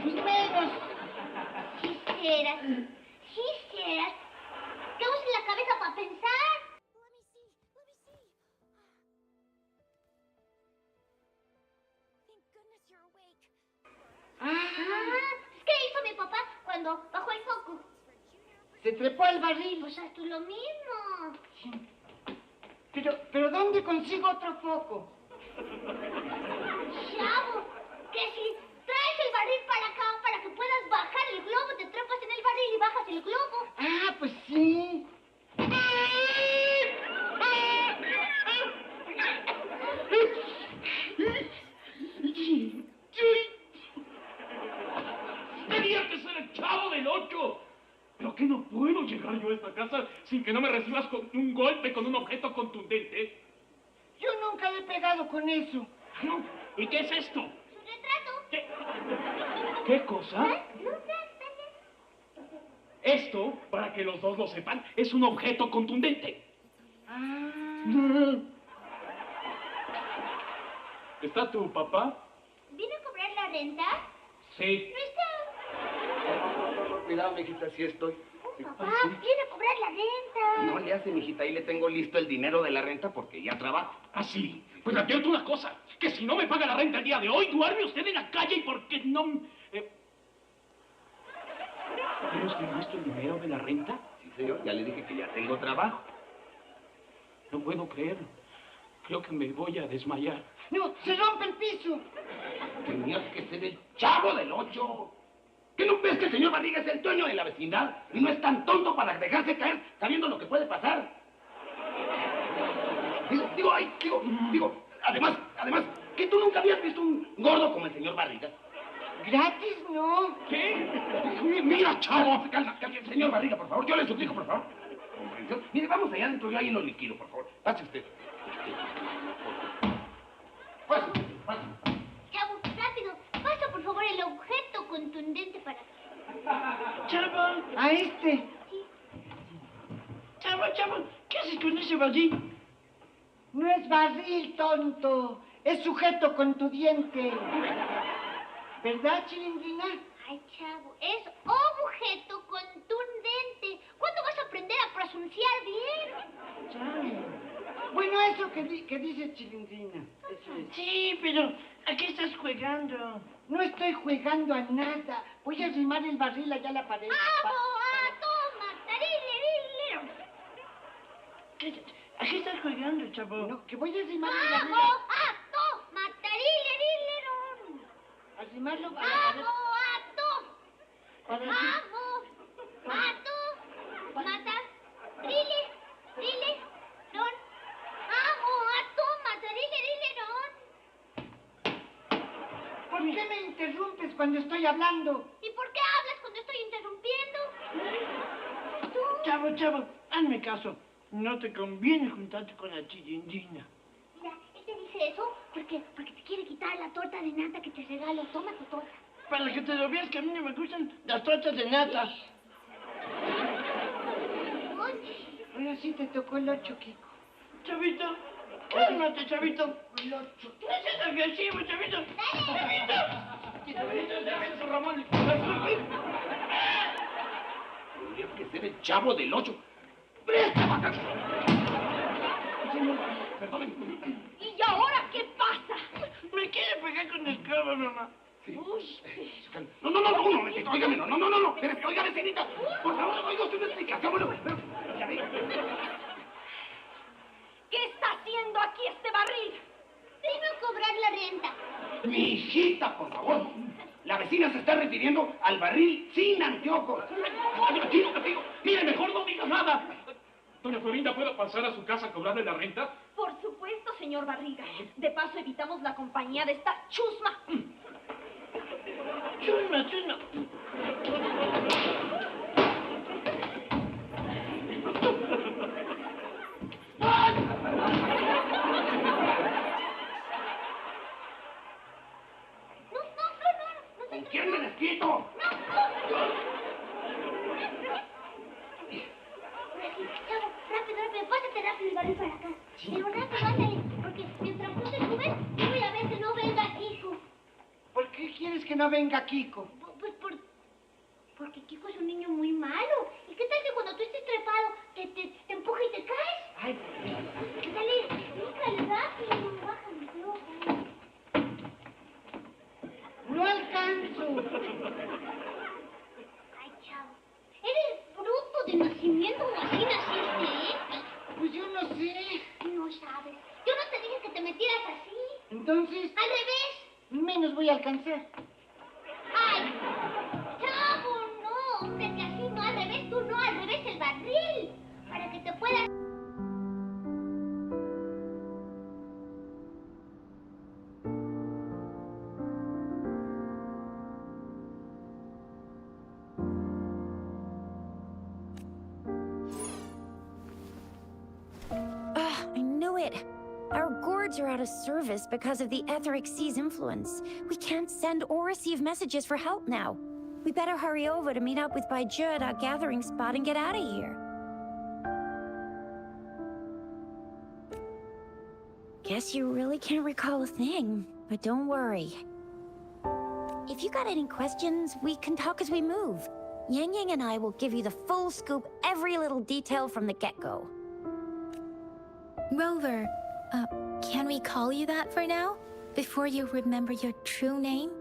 Pues menos. Quisieras. Que uses la cabeza para pensar. ¿Qué hizo mi papá cuando bajó el foco? Se trepó al barril. Pues haz tú lo mismo. Pero ¿dónde consigo otro foco? Chavo, que si traes el barril para acá para que puedas bajar el globo, te trepas en el barril y bajas el globo. Ah, pues sí. Tenía que ser el Chavo del 8. ¿Pero qué no puedo llegar yo a esta casa sin que no me recibas con un golpe con un objeto contundente? Yo nunca le he pegado con eso. ¿No? ¿Y qué es esto? Su retrato. ¿Qué cosa? No sé. Esto, para que los dos lo sepan, es un objeto contundente. ¿Está tu papá? ¿Vino a cobrar la renta? Sí. No está. Cuidado, mijita, sí estoy. Papá, viene a cobrar la renta. No le hace, mijita, ahí le tengo listo el dinero de la renta porque ya trabajo. ¿Ah, sí? Pues le advierto una cosa, que si no me paga la renta el día de hoy, duerme usted en la calle y porque no... ¿Tiene usted listo el dinero de la renta? Sí, señor, ya le dije que ya tengo trabajo. No puedo creerlo. Creo que me voy a desmayar. No, se rompe el piso. Tenías que ser el Chavo del 8. ¿Qué no ves que el señor Barriga es el dueño de la vecindad y no es tan tonto para dejarse caer sabiendo lo que puede pasar? Digo, además, que tú nunca habías visto un gordo como el señor Barriga. Gratis, no. ¿Qué? Mira, Chavo. Calma, señor Barriga, por favor, yo le suplico, por favor. Comprensión. Mire, vamos allá adentro, yo ahí lo liquido, por favor. Pase usted. Pase. Chavo, rápido. Pasa, por favor, el objeto contundente para acá. Chavo, A este. Chavo, ¿qué haces con ese barril? No es barril, tonto. Es sujeto contundiente. ¿Verdad, Chilindrina? Ay, Chavo, es objeto contundente. ¿Cuándo vas a aprender a pronunciar bien? Chale. Bueno, eso que dice Chilindrina. Eso es. Sí, pero ¿a qué estás jugando? No estoy jugando a nada. Voy a arrimar el barril allá a la pared. Toma, tarile. ¿A qué estás jugando, Chavo? No, que voy a arrimar el barril. Toma, tarile. Arrimarlo a la pared. Para Mata, rile, don. ¿Por qué me interrumpes cuando estoy hablando? ¿Y por qué hablas cuando estoy interrumpiendo? Chavo, hazme caso. No te conviene juntarte con la Chilindrina. Mira, él te dice eso porque te quiere quitar la torta de nata que te regalo. Toma tu torta. Para que te lo veas que a mí no me gustan las tortas de nata. Ahora sí te tocó el 8, Kiko. Chavito, cálmate, Chavito. El 8. No seas agresivo, Chavito. Chavito, Chavito, Ramón. Tendrías que ser el Chavo del 8. ¡Presta, vaca! Perdóneme. ¿Y ahora qué pasa? Me quiere pegar con el escoba, mamá. Sí. No, un momentito, óigame, no. Espérame, oiga, vecinita. Por favor, oiga usted una explicación, bueno, pero ya ve. ¿Qué está haciendo aquí este barril? Vino a cobrar la renta. Mi hijita, por favor. La vecina se está refiriendo al barril sin anteojos. Aquí lo que digo. Mire, mejor no diga nada. Doña Florinda, ¿puedo pasar a su casa a cobrarle la renta? Por supuesto, señor Barriga. De paso evitamos la compañía de esta chusma. Chusma. ¿Con quién me desquito? Chavo, rápido, pásate rápido el barril para acá. Pero rápido, ándale, porque mientras tú te subes, yo voy a ver que no venga Kiko. ¿Por qué quieres que no venga Kiko? Porque Kiko es un niño muy malo. ¿Y qué tal que cuando tú estés trepado te empuja y te caes? Ay, Dale, búscale rápido, bájale, loco. no alcanzo. Ay, chavo. Eres bruto de nacimiento o así naciste, ¿eh? Pues yo no sé. No sabes. Yo no te dije que te metieras así. Entonces, Al revés. menos voy a alcanzar. ¡Ay! ¡Chavo, no! Hombre, que así no, al revés, tú no, al revés el barril. Para que te puedas... I knew it. Our gourds are out of service because of the etheric sea's influence. We can't send or receive messages for help now. We better hurry over to meet up with Baiju at our gathering spot and get out of here. Guess you really can't recall a thing, but don't worry. If you got any questions, we can talk as we move. Yang Yang and I will give you the full scoop, every little detail from the get-go. Rover, can we call you that for now? Before you remember your true name?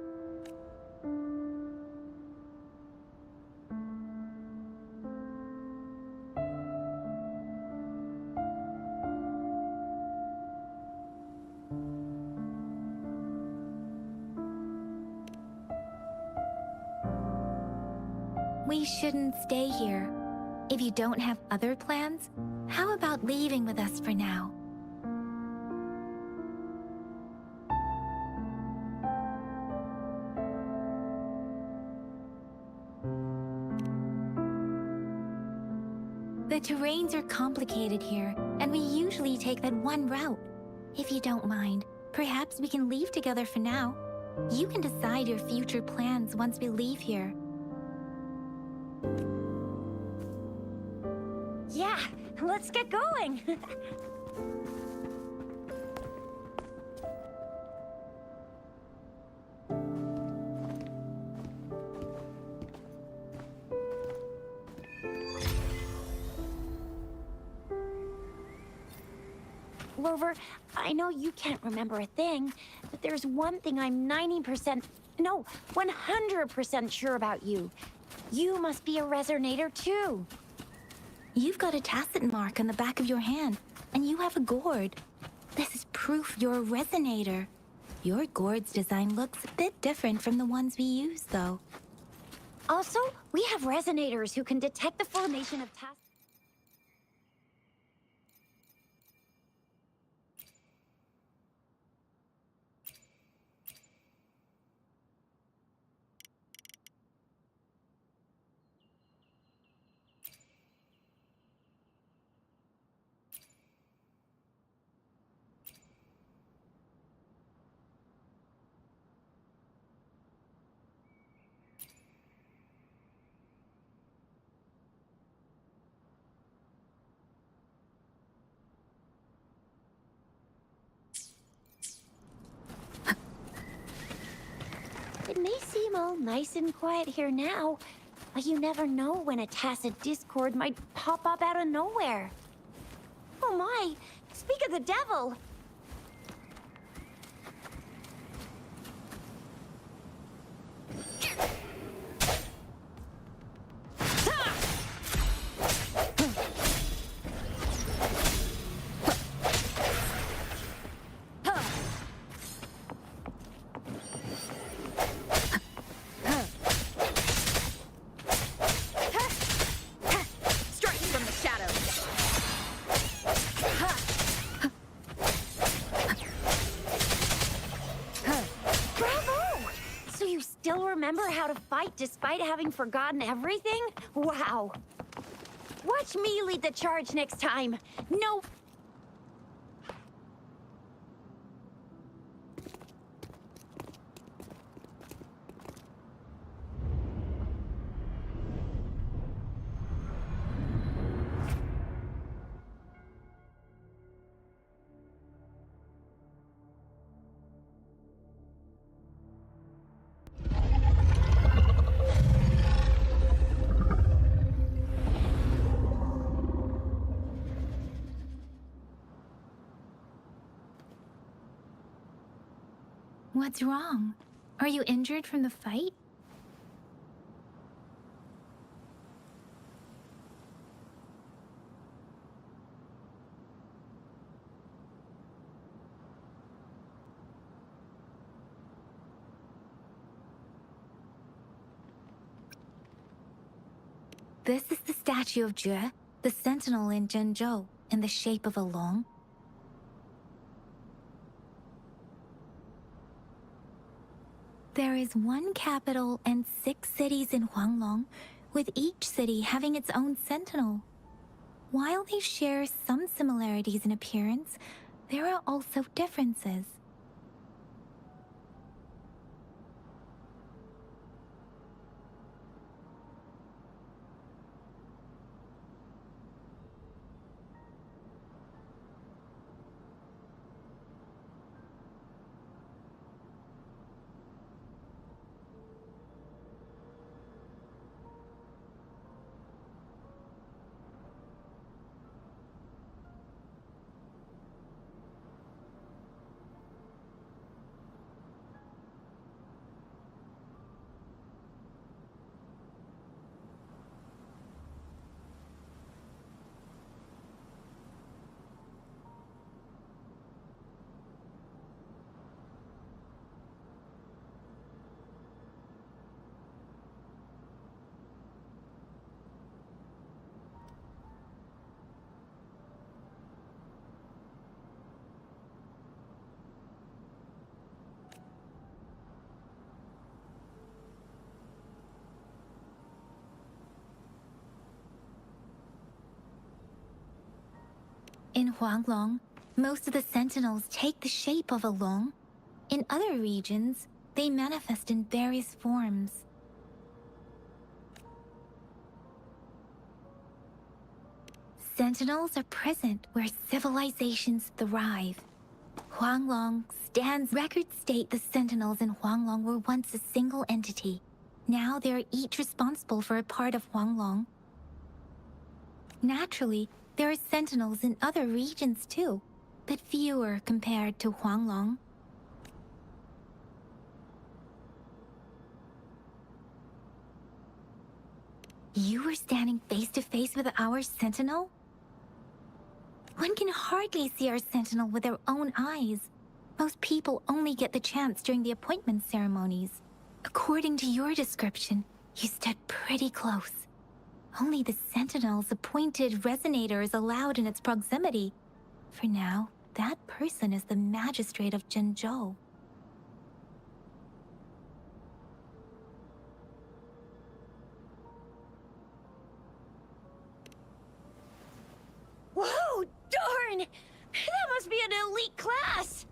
We shouldn't stay here. If you don't have other plans, how about leaving with us for now? The terrains are complicated here, and we usually take that one route. If you don't mind, perhaps we can leave together for now. You can decide your future plans once we leave here. Yeah, let's get going. Rover, I know you can't remember a thing, but there's one thing I'm 90%, no, 100% sure about you. You must be a resonator too. You've got a tacit mark on the back of your hand, and you have a gourd. This is proof you're a resonator. Your gourd's design looks a bit different from the ones we use, though. Also, we have resonators who can detect the formation of tasks. It may seem all nice and quiet here now, but you never know when a tacit discord might pop up out of nowhere. Oh my! Speak of the devil! Remember how to fight despite having forgotten everything? Wow. Watch me lead the charge next time. No. What's wrong? Are you injured from the fight? This is the statue of Jue, the sentinel in Zhenzhou, in the shape of a long. There is one capital and 6 cities in Huanglong, with each city having its own sentinel. While they share some similarities in appearance, there are also differences. In Huanglong, most of the sentinels take the shape of a long. In other regions, they manifest in various forms. Sentinels are present where civilizations thrive. Huanglong stands. Records state the sentinels in Huanglong were once a single entity. Now they are each responsible for a part of Huanglong. Naturally, there are sentinels in other regions too, but fewer compared to Huanglong. You were standing face to face with our sentinel? One can hardly see our sentinel with their own eyes. Most people only get the chance during the appointment ceremonies. According to your description, you stood pretty close. Only the sentinel's appointed resonator is allowed in its proximity. For now, that person is the magistrate of Zhenzhou. Whoa, darn! That must be an elite class!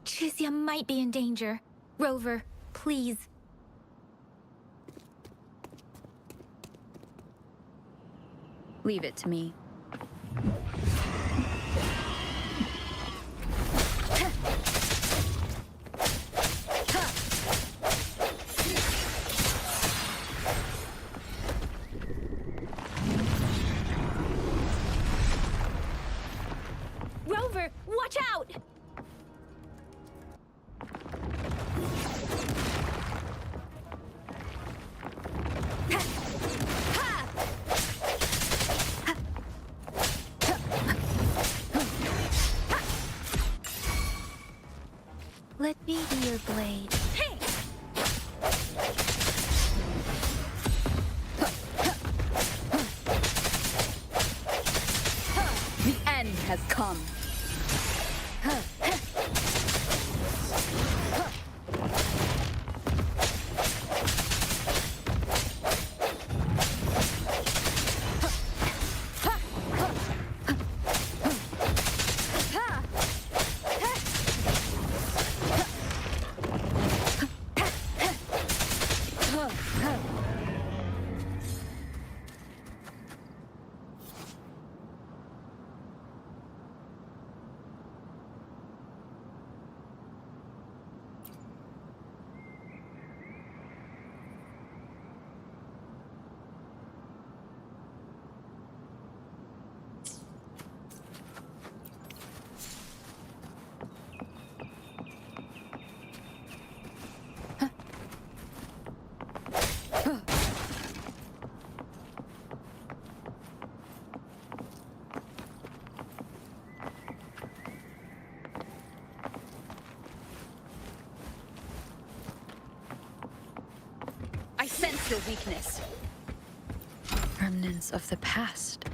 Chixia might be in danger. Rover, please. Leave it to me. Rover, watch out! Let me be your blade. Hey! The end has come. That's your weakness. Remnants of the past.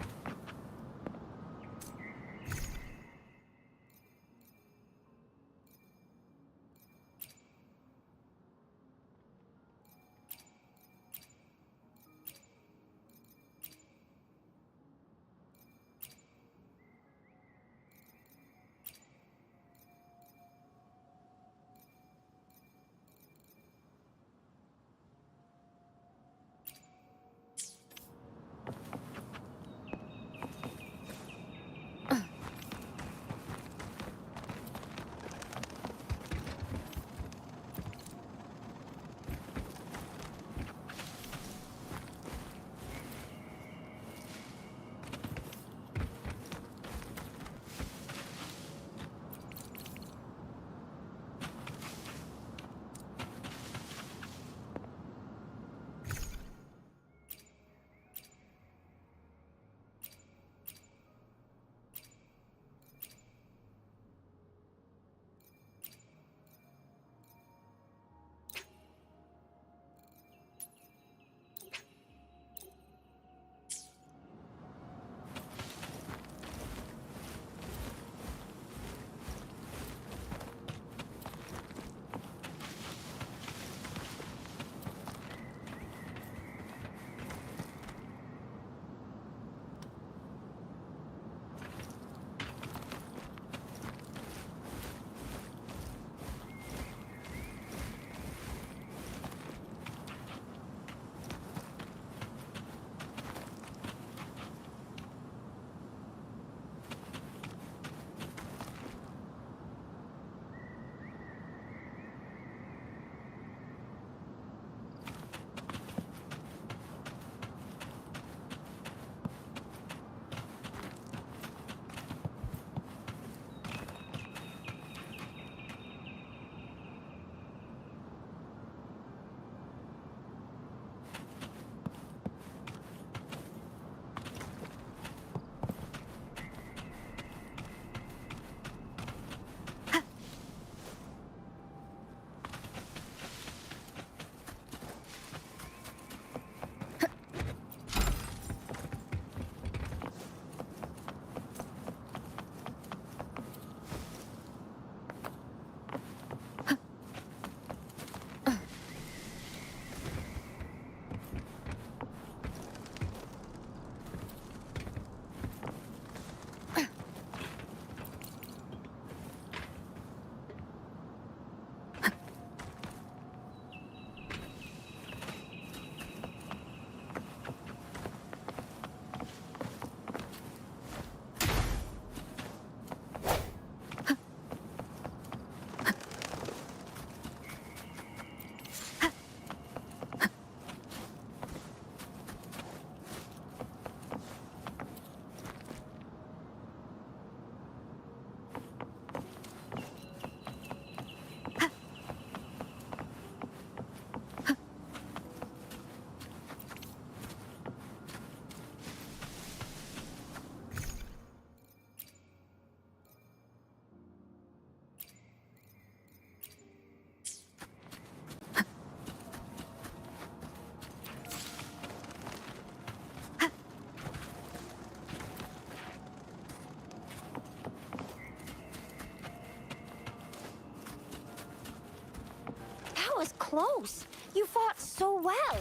Was close. You fought so well.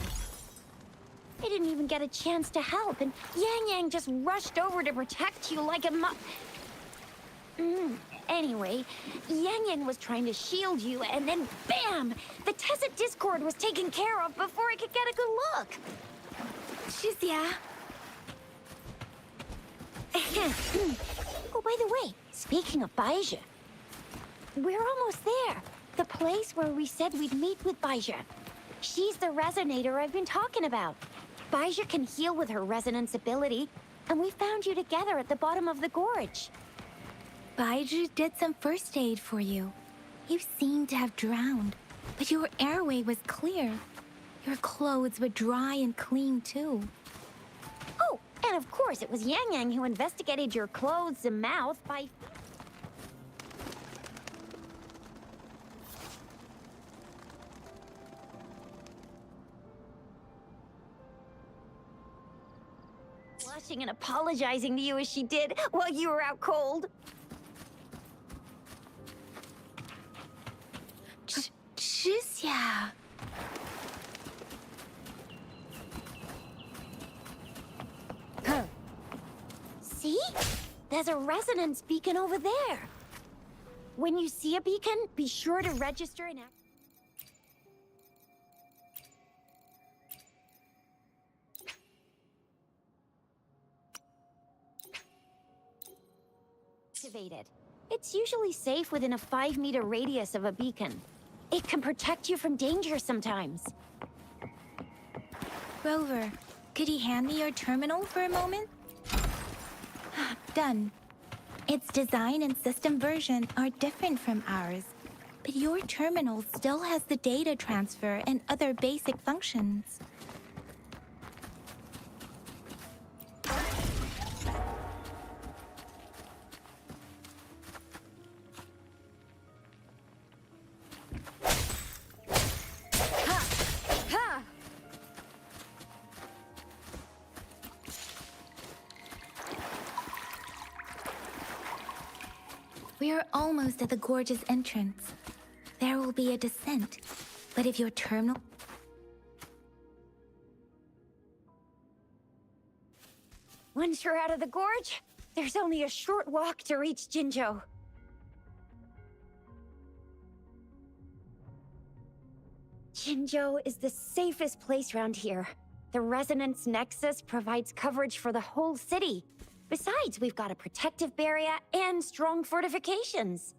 I didn't even get a chance to help, and Yang Yang just rushed over to protect you like a Anyway, Yang Yang was trying to shield you, and then bam! The Tezit Discord was taken care of before I could get a good look. Yeah. Oh, by the way, speaking of Baija, we're almost there. The place where we said we'd meet with Baija. She's the resonator I've been talking about. Baija can heal with her resonance ability, and we found you together at the bottom of the gorge. Baiju did some first aid for you. You seemed to have drowned, but your airway was clear. Your clothes were dry and clean, too. Oh, and of course it was Yang Yang who investigated your clothes and mouth by... blushing and apologizing to you as she did while you were out cold. Juicia. See? There's a resonance beacon over there. When you see a beacon, be sure to register and activate it. It's usually safe within a 5-meter radius of a beacon. It can protect you from danger sometimes. Rover, could you hand me your terminal for a moment? Done. Its design and system version are different from ours, but your terminal still has the data transfer and other basic functions. We are almost at the gorge's entrance. There will be a descent, but if your terminal... Once you're out of the gorge, there's only a short walk to reach Jinzhou. Jinzhou is the safest place around here. The Resonance Nexus provides coverage for the whole city. Besides, we've got a protective barrier and strong fortifications.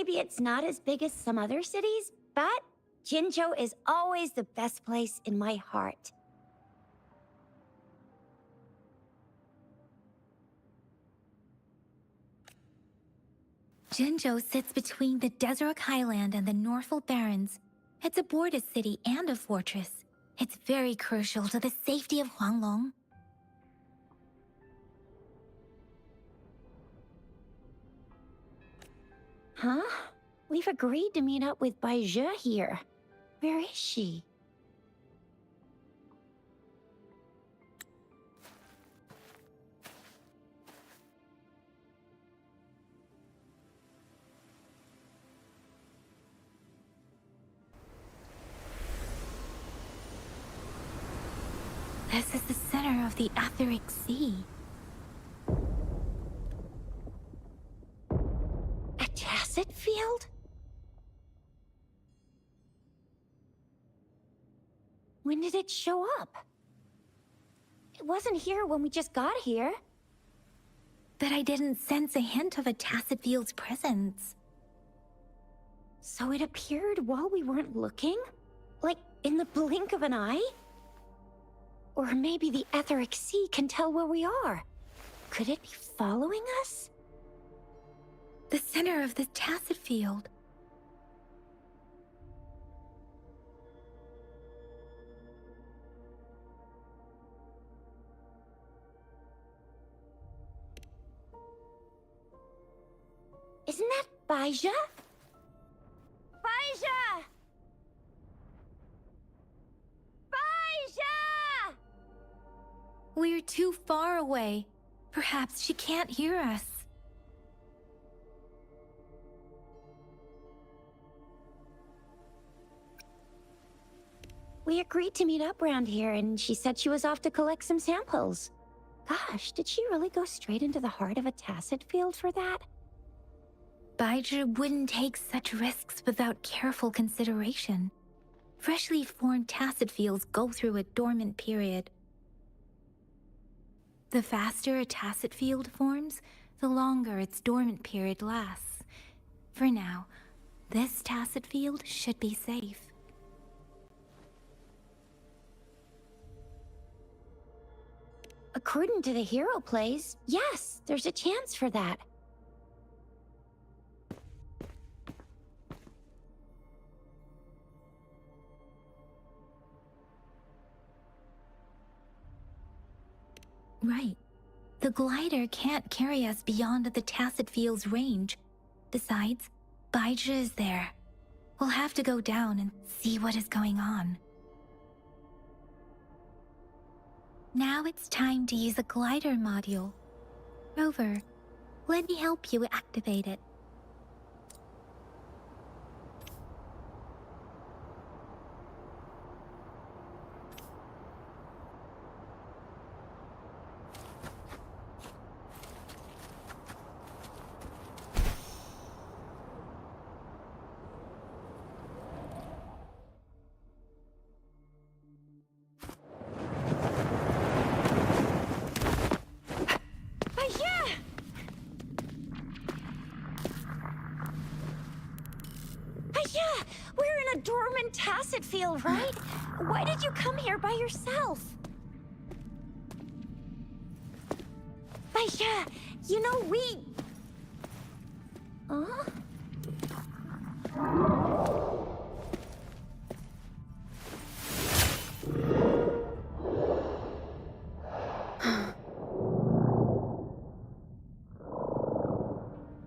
Maybe it's not as big as some other cities, but Jinzhou is always the best place in my heart. Jinzhou sits between the Desert Highland and the Norfolk Barrens. It's a border city and a fortress. It's very crucial to the safety of Huanglong. Huh? We've agreed to meet up with Baizhi here. Where is she? This is the center of the Etheric Sea. A tacit field? When did it show up? It wasn't here when we just got here. But I didn't sense a hint of a tacit field's presence. So it appeared while we weren't looking? Like in the blink of an eye? Or maybe the Etheric Sea can tell where we are. Could it be following us? The center of the tacit field. Isn't that Baizhi? Baizhi! Baizhi! We're too far away. Perhaps she can't hear us. We agreed to meet up around here, and she said she was off to collect some samples. Gosh, did she really go straight into the heart of a tacit field for that? Baizhi wouldn't take such risks without careful consideration. Freshly formed tacit fields go through a dormant period. The faster a tacit field forms, the longer its dormant period lasts. For now, this tacit field should be safe. According to the hero plays, yes, there's a chance for that. Right. The glider can't carry us beyond the tacit field's range. Besides, Baizhi is there. We'll have to go down and see what is going on. Now it's time to use the glider module. Rover, let me help you activate it. We're in a dormant tacit field, right? Why did you come here by yourself? Baizhi, you know we... Huh?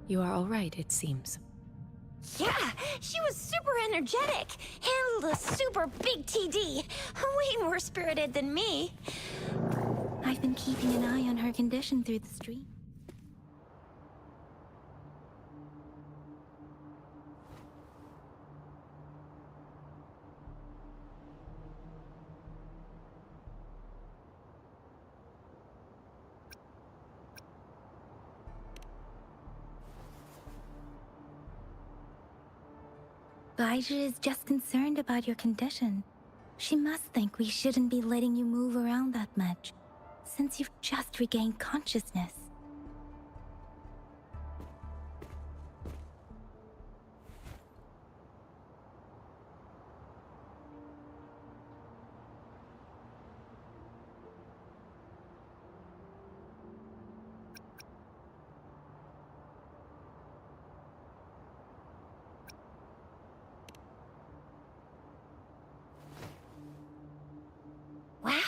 You are all right, it seems. Yeah, she was super energetic. Handled a super big TD. Way more spirited than me. I've been keeping an eye on her condition through the stream. Baizhi is just concerned about your condition. She must think we shouldn't be letting you move around that much, since you've just regained consciousness.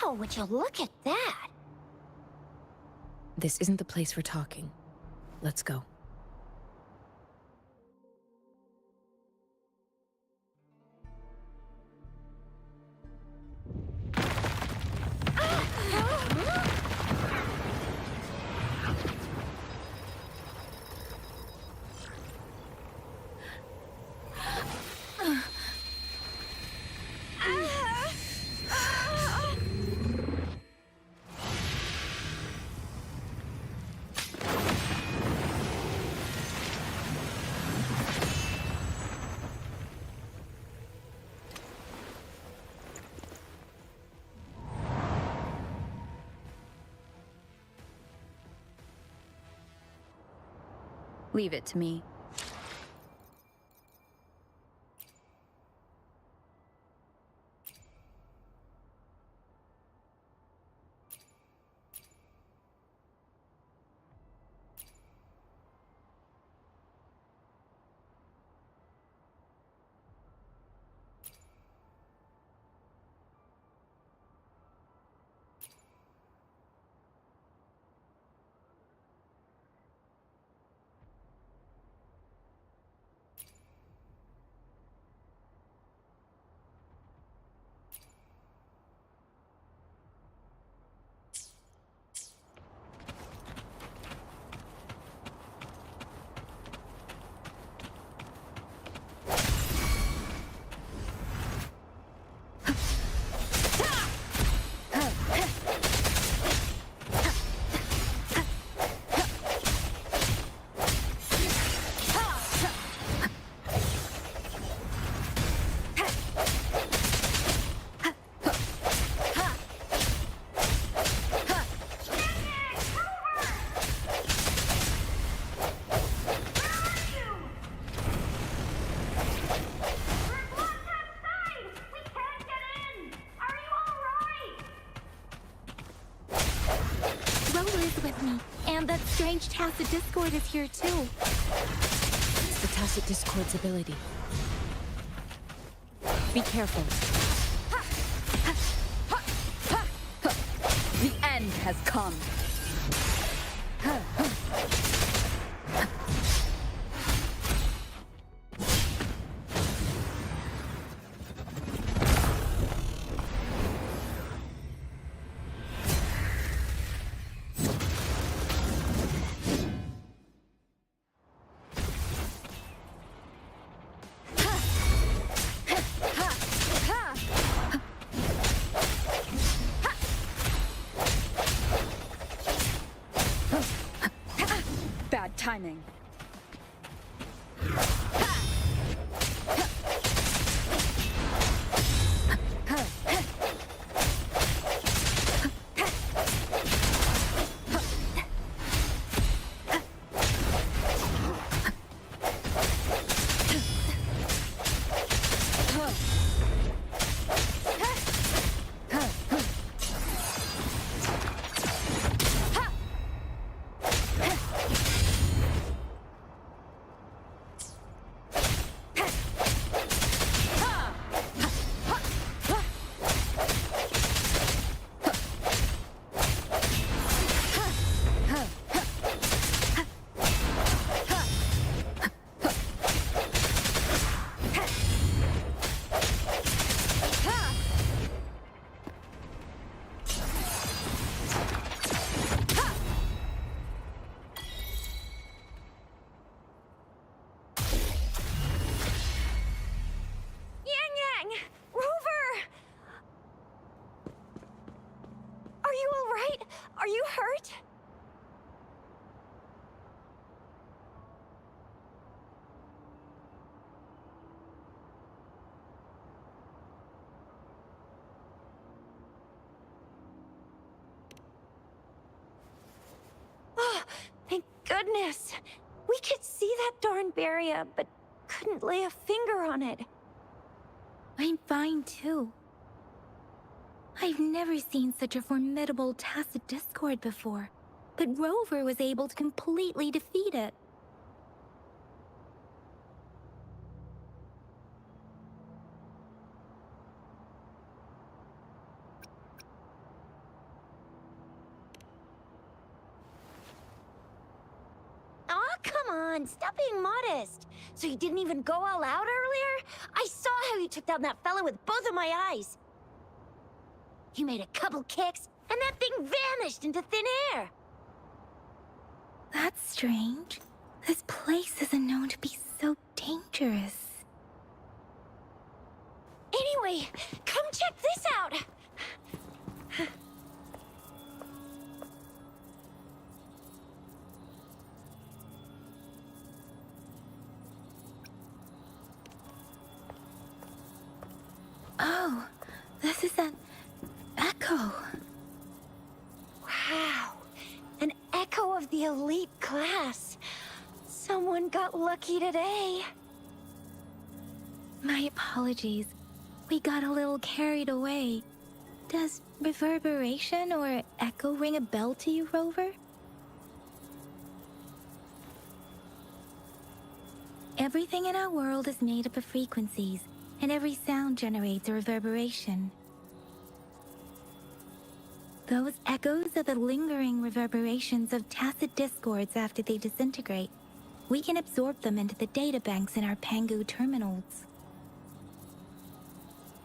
Wow, would you look at that? This isn't the place for talking. Let's go. Leave it to me. With me. And that strange Tacit Discord is here too. It's the Tacit Discord's ability. Be careful. The end has come. Bad timing. Are you hurt? Oh, thank goodness. We could see that darn barrier, but couldn't lay a finger on it. I'm fine too. I've never seen such a formidable Tacit Discord before, but Rover was able to completely defeat it. on, stop being modest. So you didn't even go all out earlier? I saw how you took down that fella with both of my eyes. You made a couple kicks, and that thing vanished into thin air. That's strange. This place isn't known to be so dangerous. Anyway, come check this out. Oh, this is an echo. Wow, an echo of the elite class. Someone got lucky today. My apologies. We got a little carried away. Does reverberation or echo ring a bell to you, Rover? Everything in our world is made up of frequencies, and every sound generates a reverberation. Those echoes are the lingering reverberations of tacit discords after they disintegrate. We can absorb them into the databanks in our Pangu terminals.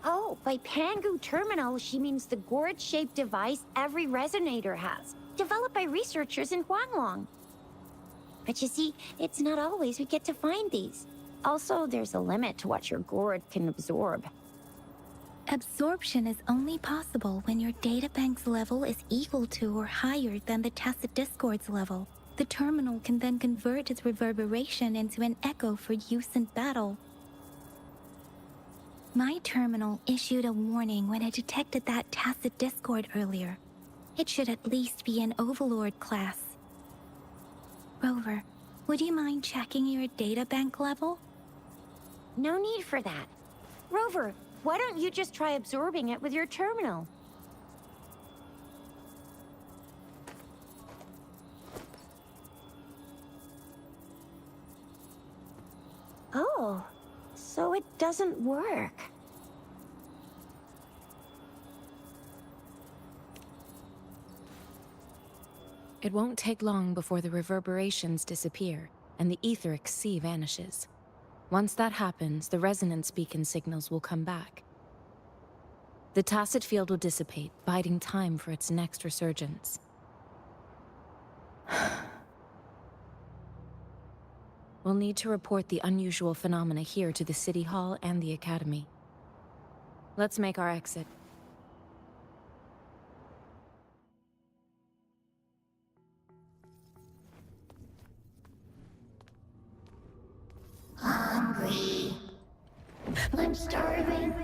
Oh, by Pangu Terminal, she means the gourd-shaped device every resonator has, developed by researchers in Huanglong. But you see, it's not always we get to find these. Also, there's a limit to what your gourd can absorb. Absorption is only possible when your databank's level is equal to or higher than the tacit discord's level. The terminal can then convert its reverberation into an echo for use in battle. My terminal issued a warning when it detected that tacit discord earlier. It should at least be an Overlord class. Rover, would you mind checking your databank level? No need for that. Rover, why don't you just try absorbing it with your terminal? Oh, so it doesn't work. It won't take long before the reverberations disappear and the etheric sea vanishes. Once that happens, the resonance beacon signals will come back. The tacit field will dissipate, biding time for its next resurgence. We'll need to report the unusual phenomena here to the City Hall and the Academy. Let's make our exit. Hungry. I'm starving.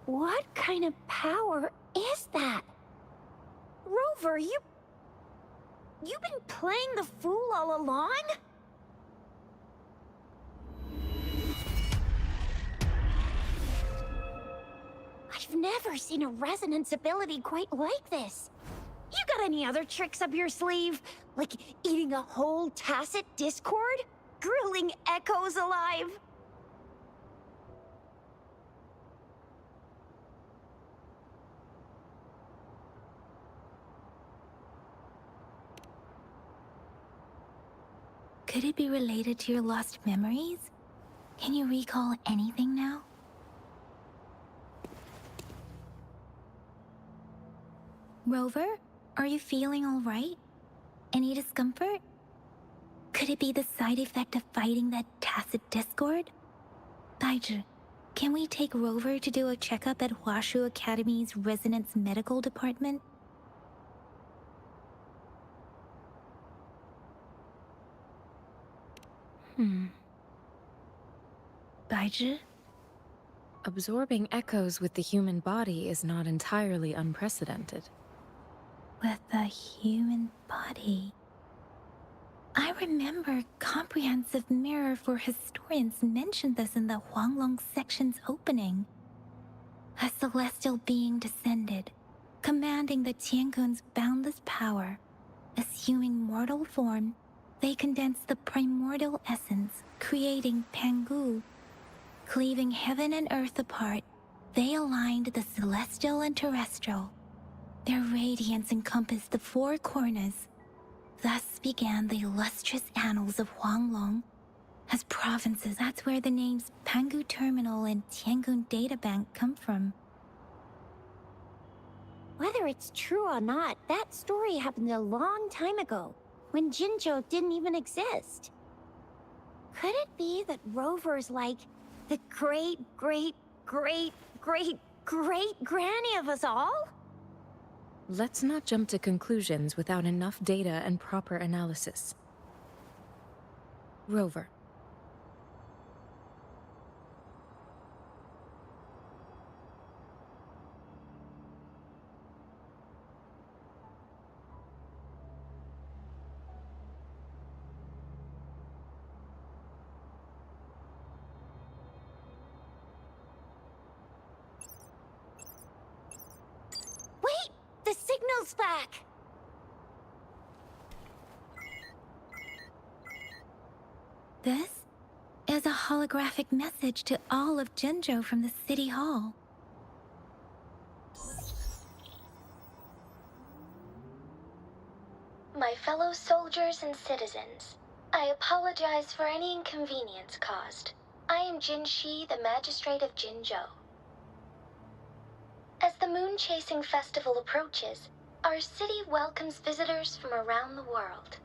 What kind of power is that? Rover, you've been playing the fool all along? I've never seen a resonance ability quite like this. You got any other tricks up your sleeve? Like eating a whole tacit discord? Grilling echoes alive? Could it be related to your lost memories? Can you recall anything now? Rover, are you feeling all right? Any discomfort? Could it be the side effect of fighting that tacit discord? Baizhi, can we take Rover to do a checkup at Huashu Academy's Resonance Medical Department? Baizhi? Absorbing echoes with the human body is not entirely unprecedented. With the human body. I remember Comprehensive Mirror for Historians mentioned this in the Huanglong section's opening. a celestial being descended, commanding the Tiangun's boundless power. Assuming mortal form, they condensed the primordial essence, creating Pangu. Cleaving heaven and earth apart, they aligned the celestial and terrestrial. Their radiance encompassed the four corners. Thus began the illustrious annals of Huanglong. As provinces, that's where the names Pangu Terminal and Tiangun Databank come from. Whether it's true or not, that story happened a long time ago, when Jinzhou didn't even exist. Could it be that Rover's like the great, great, great, great, great granny of us all? Let's not jump to conclusions without enough data and proper analysis. Rover. Wait! The signal's back! This is a holographic message to all of Jinzhou from the City Hall. My fellow soldiers and citizens, I apologize for any inconvenience caused. I am Jin Shi, the Magistrate of Jinzhou. As the Moon Chasing Festival approaches, our city welcomes visitors from around the world.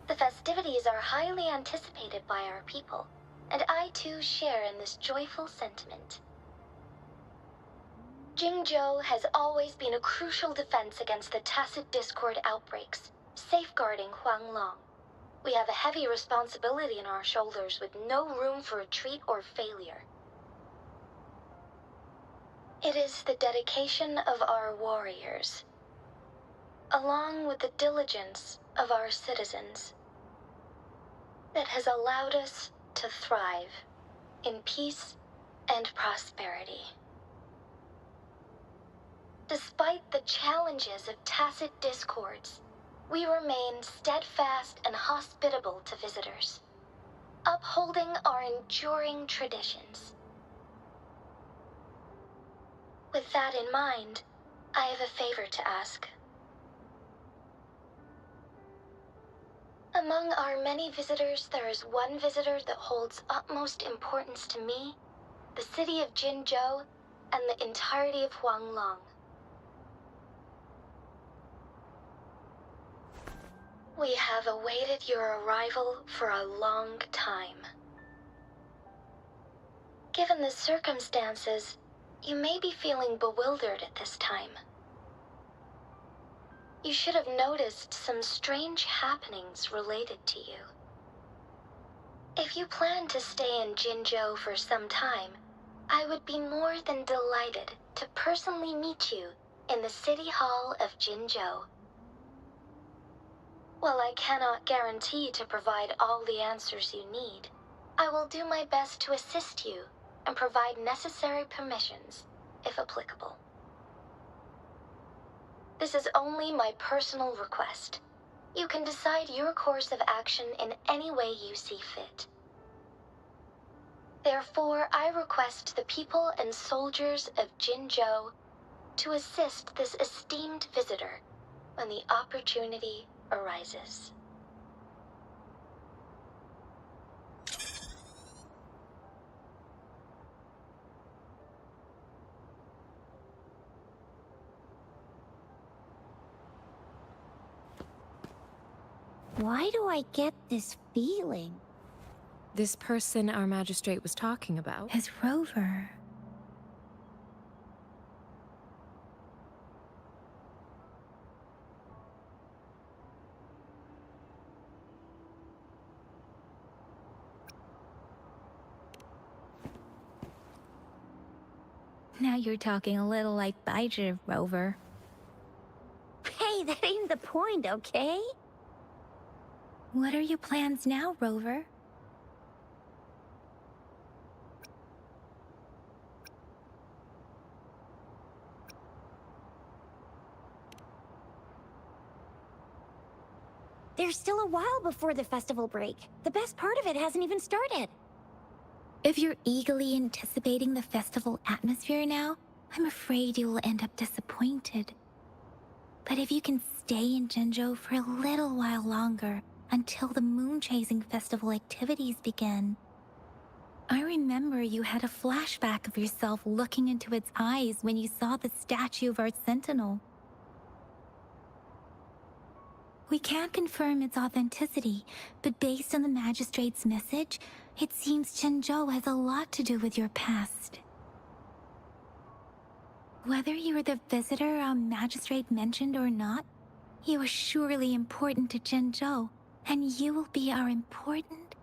The festivities are highly anticipated by our people, and I too share in this joyful sentiment. Jingzhou has always been a crucial defense against the tacit discord outbreaks, safeguarding Huanglong. We have a heavy responsibility on our shoulders with no room for retreat or failure. It is the dedication of our warriors, along with the diligence of our citizens, that has allowed us to thrive in peace and prosperity. Despite the challenges of tacit discords, we remain steadfast and hospitable to visitors, upholding our enduring traditions. With that in mind, I have a favor to ask. Among our many visitors, there is one visitor that holds utmost importance to me, the city of Jinzhou, and the entirety of Huanglong. We have awaited your arrival for a long time. Given the circumstances, you may be feeling bewildered at this time. You should have noticed some strange happenings related to you. If you plan to stay in Jinzhou for some time, I would be more than delighted to personally meet you in the City Hall of Jinzhou. While I cannot guarantee to provide all the answers you need, I will do my best to assist you and provide necessary permissions, if applicable. This is only my personal request. You can decide your course of action in any way you see fit. Therefore, I request the people and soldiers of Jinzhou to assist this esteemed visitor when the opportunity arises. Why do I get this feeling? This person our magistrate was talking about? Is Rover. Now you're talking a little like Baizhi, Rover. Hey, that ain't the point, okay? What are your plans now, Rover? There's still a while before the festival break. The best part of it hasn't even started. If you're eagerly anticipating the festival atmosphere now, I'm afraid you will end up disappointed. But if you can stay in Jinzhou for a little while longer, until the moon-chasing festival activities begin. I remember you had a flashback of yourself looking into its eyes when you saw the statue of our sentinel. We can't confirm its authenticity, but based on the magistrate's message, it seems Jinzhou has a lot to do with your past. Whether you are the visitor our magistrate mentioned or not, you are surely important to Jinzhou, and you will be our important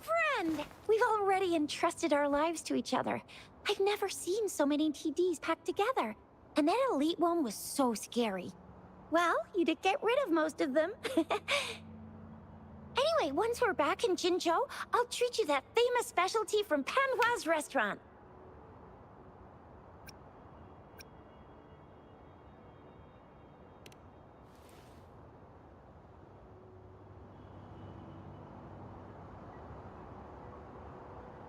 friend! We've already entrusted our lives to each other. I've never seen so many TDs packed together. And that elite one was so scary. Well, you did get rid of most of them. Anyway, once we're back in Jinzhou, I'll treat you that famous specialty from Panhua's restaurant.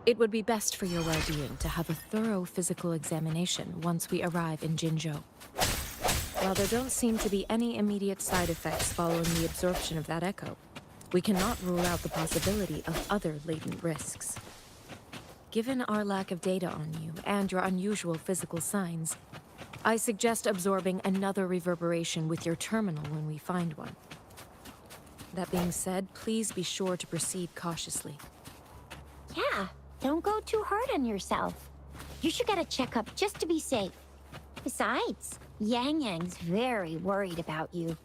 It would be best for your well-being to have a thorough physical examination once we arrive in Jinzhou. While there don't seem to be any immediate side effects following the absorption of that echo, we cannot rule out the possibility of other latent risks. Given our lack of data on you and your unusual physical signs, I suggest absorbing another reverberation with your terminal when we find one. That being said, please be sure to proceed cautiously. Yeah, don't go too hard on yourself. You should get a checkup just to be safe. Besides, Yang Yang's very worried about you.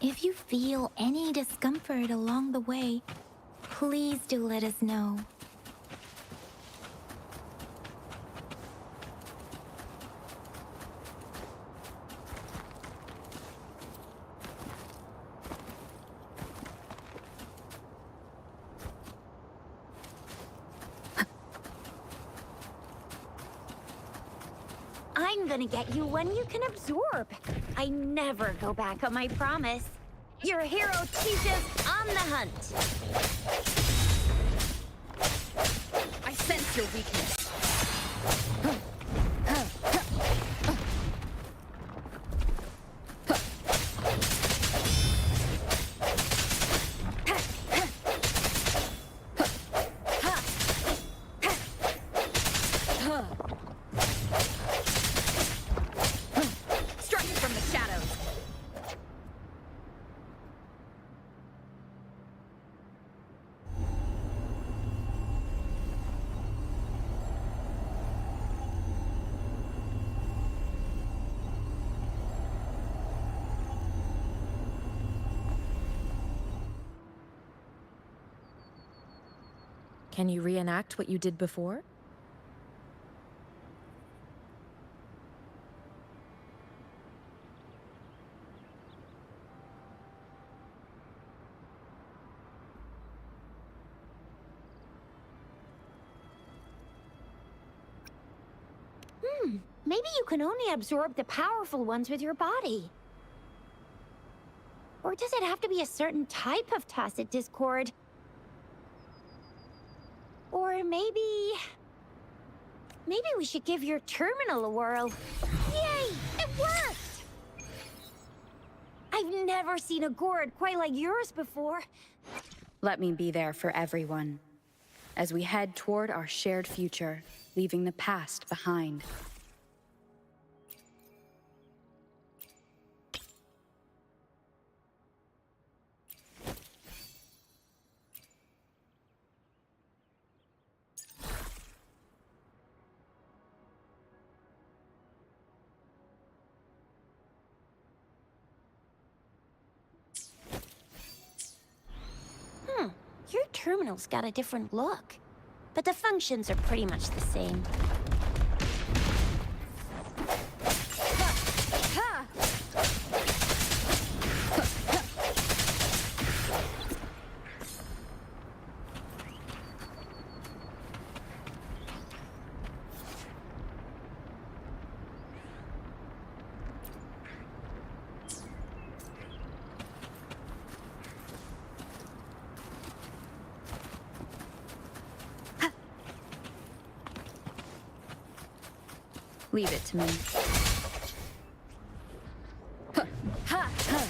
If you feel any discomfort along the way, please do let us know. I'm gonna get you one you can absorb. I never go back on my promise. Your hero Chija's on the hunt. I sense your weakness. Can you reenact what you did before? Maybe you can only absorb the powerful ones with your body. Or does it have to be a certain type of tacit discord? Or maybe we should give your terminal a whirl. Yay! It worked! I've never seen a gourd quite like yours before. Let me be there for everyone, as we head toward our shared future, leaving the past behind. Your terminal's got a different look, but the functions are pretty much the same. Leave it to me. Huh. Ha! Huh.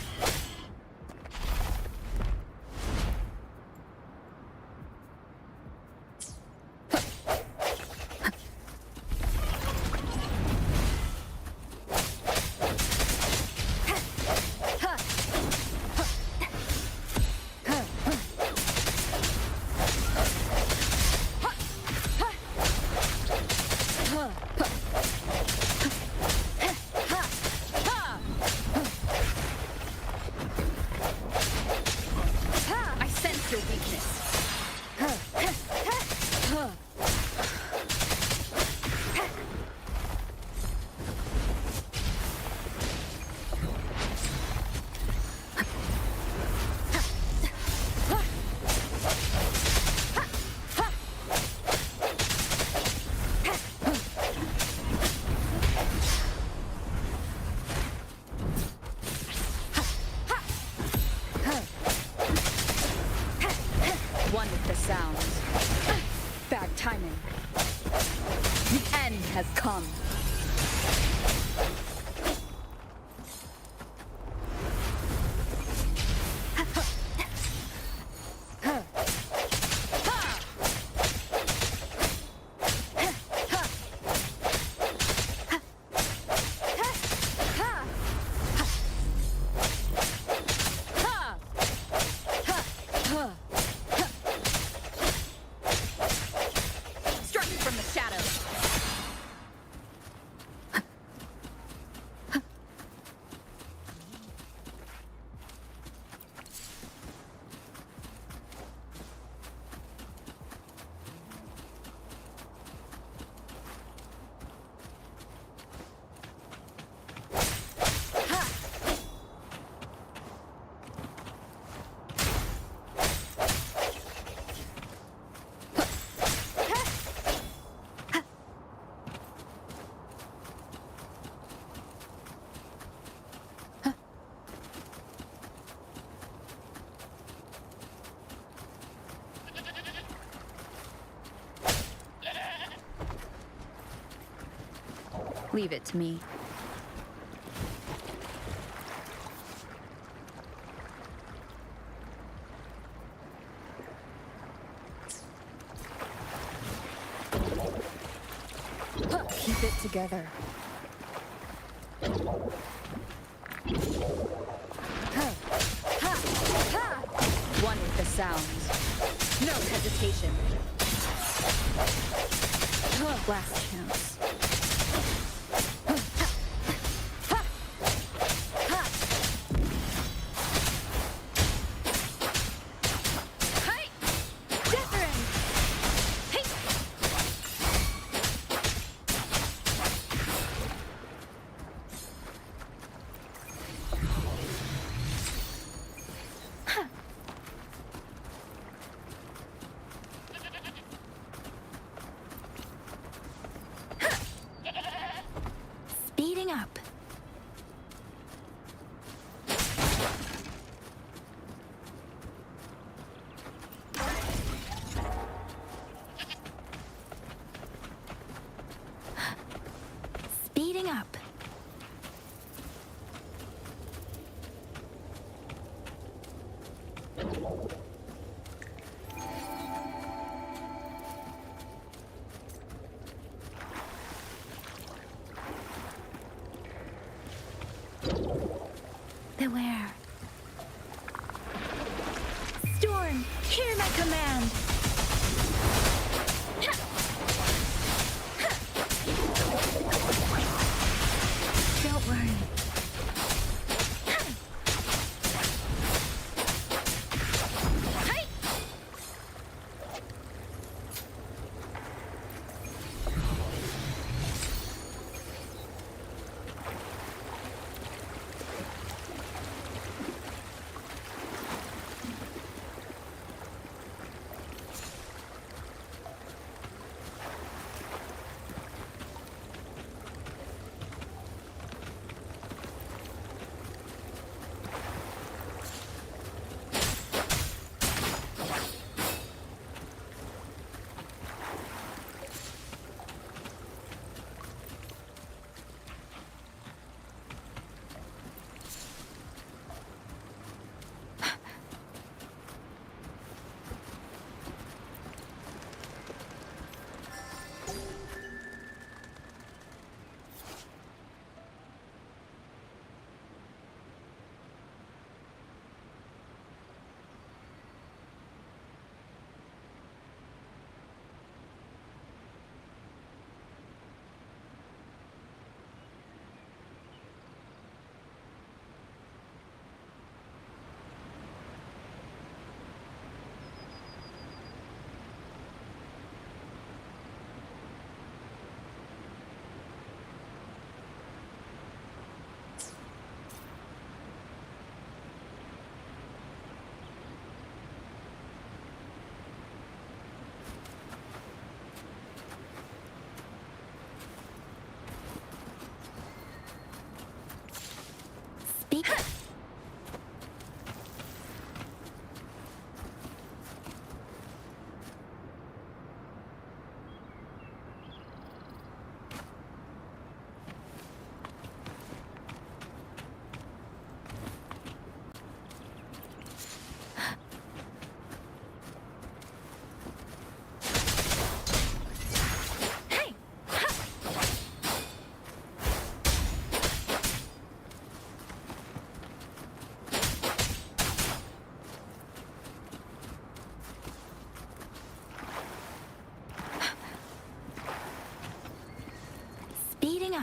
I sense your weakness. One with the sounds. Bad timing. The end has come. Strike from the shadows. Leave it to me. Keep it together. One with the sounds. No hesitation. Last chance. Speeding up. Speeding up. Beware. Storm, hear my command. Don't worry.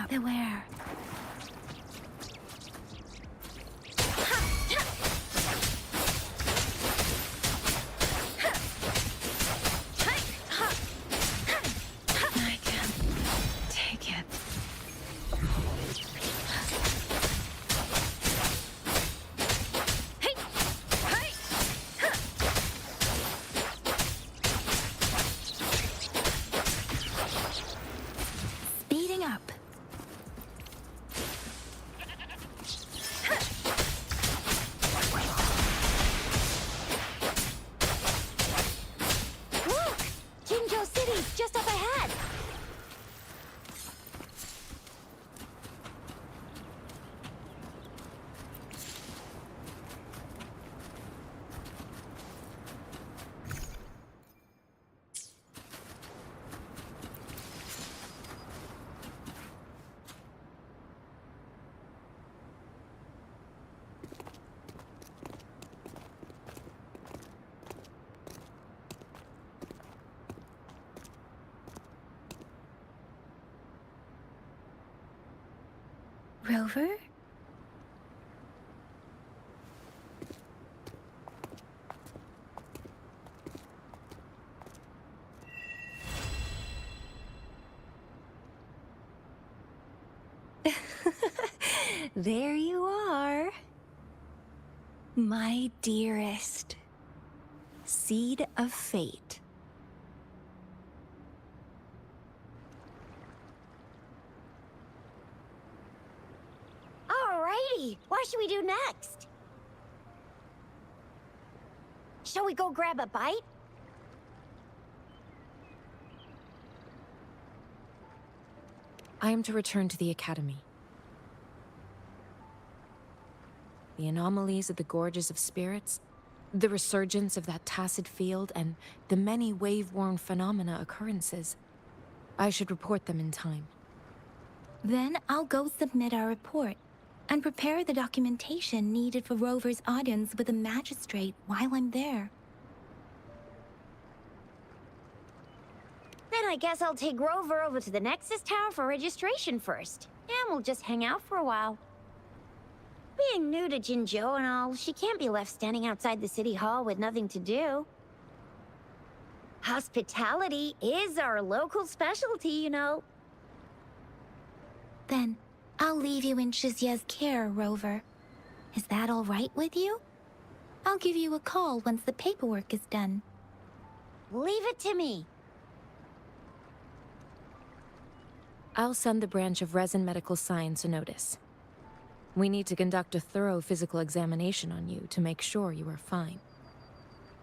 up. Beware. I can take it. Speeding up. Look! Jinzhou City's just up ahead! Rover? There you are. My dearest. Seed of fate. Alrighty, what should we do next? Shall we go grab a bite? I am to return to the Academy. The anomalies of the gorges of spirits, the resurgence of that tacit field, and the many wave-worn phenomena occurrences. I should report them in time. Then I'll go submit our report and prepare the documentation needed for Rover's audience with a magistrate while I'm there. Then I guess I'll take Rover over to the Nexus Tower for registration first. And we'll just hang out for a while. Being new to Jinzhou and all, she can't be left standing outside the city hall with nothing to do. Hospitality is our local specialty, you know. Then I'll leave you in Shizia's care, Rover. Is that all right with you? I'll give you a call once the paperwork is done. Leave it to me. I'll send the branch of Resin Medical Science a notice. We need to conduct a thorough physical examination on you to make sure you are fine.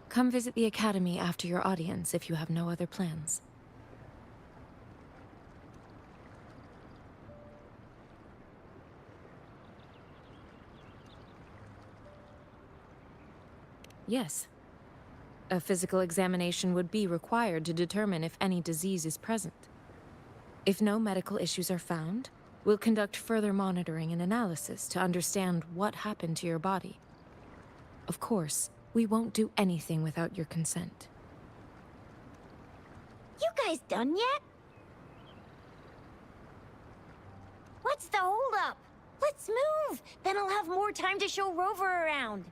Come visit the Academy after your audience if you have no other plans. Yes. A physical examination would be required to determine if any disease is present. If no medical issues are found, we'll conduct further monitoring and analysis to understand what happened to your body. Of course, we won't do anything without your consent. You guys done yet? What's the holdup? Let's move! Then I'll have more time to show Rover around.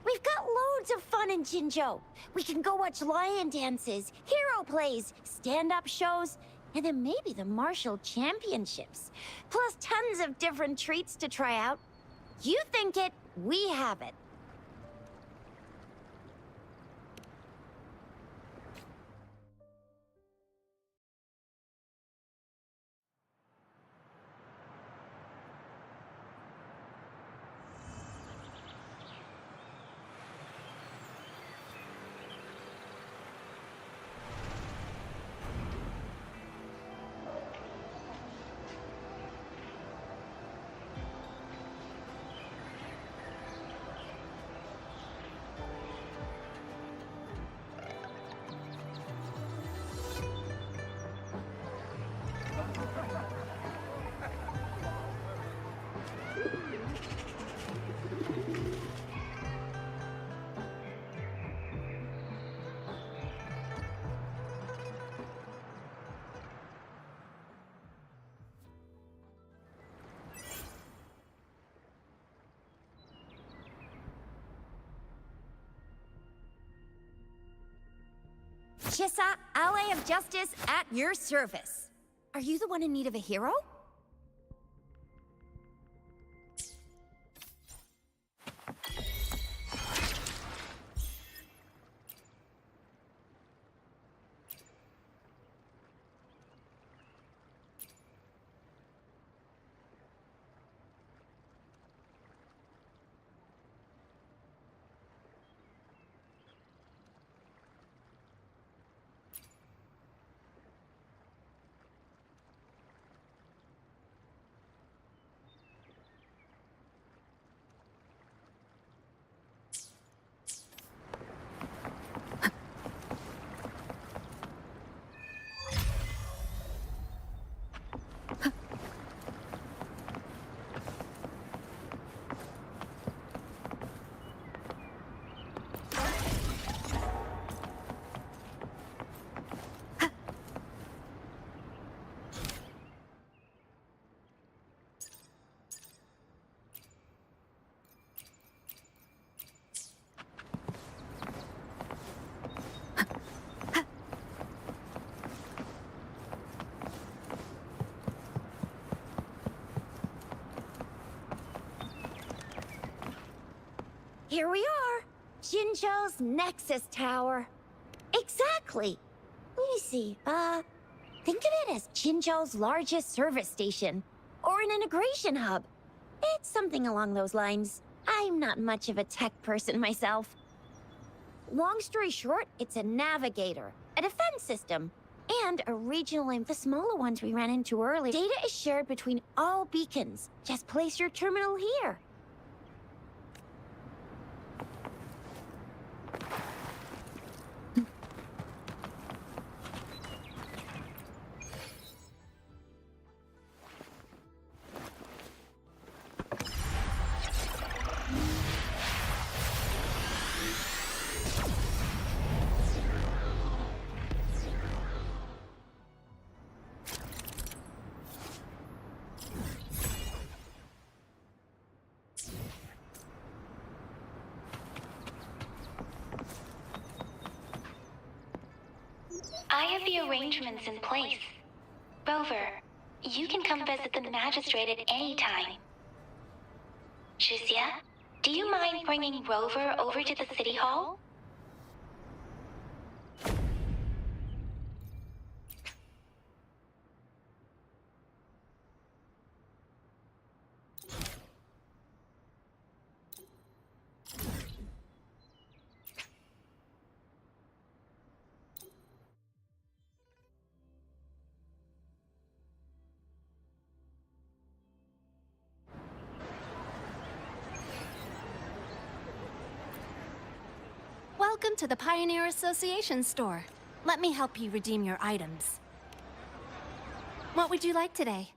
We've got loads of fun in Jinzhou. We can go watch lion dances, hero plays, stand-up shows, and then maybe the martial championships. Plus tons of different treats to try out. You think it, we have it. Chissa, ally of justice, at your service. Are you the one in need of a hero? Here we are, Jinzhou's Nexus Tower. Exactly. Let me see, think of it as Jinzhou's largest service station, or an integration hub. It's something along those lines. I'm not much of a tech person myself. Long story short, it's a navigator, a defense system, and a regional the smaller ones we ran into earlier. Data is shared between all beacons. Just place your terminal here. I have the arrangements in place. Rover, you can come visit the magistrate at any time. Shuzia, do you mind bringing Rover over to the city hall? Welcome to the Pioneer Association store. Let me help you redeem your items. What would you like today?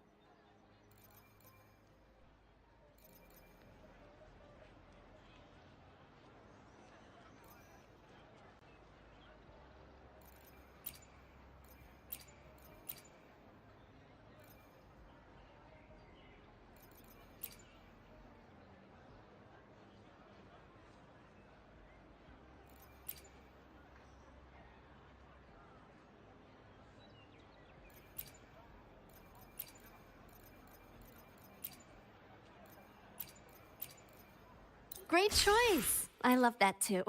Great choice. I love that too.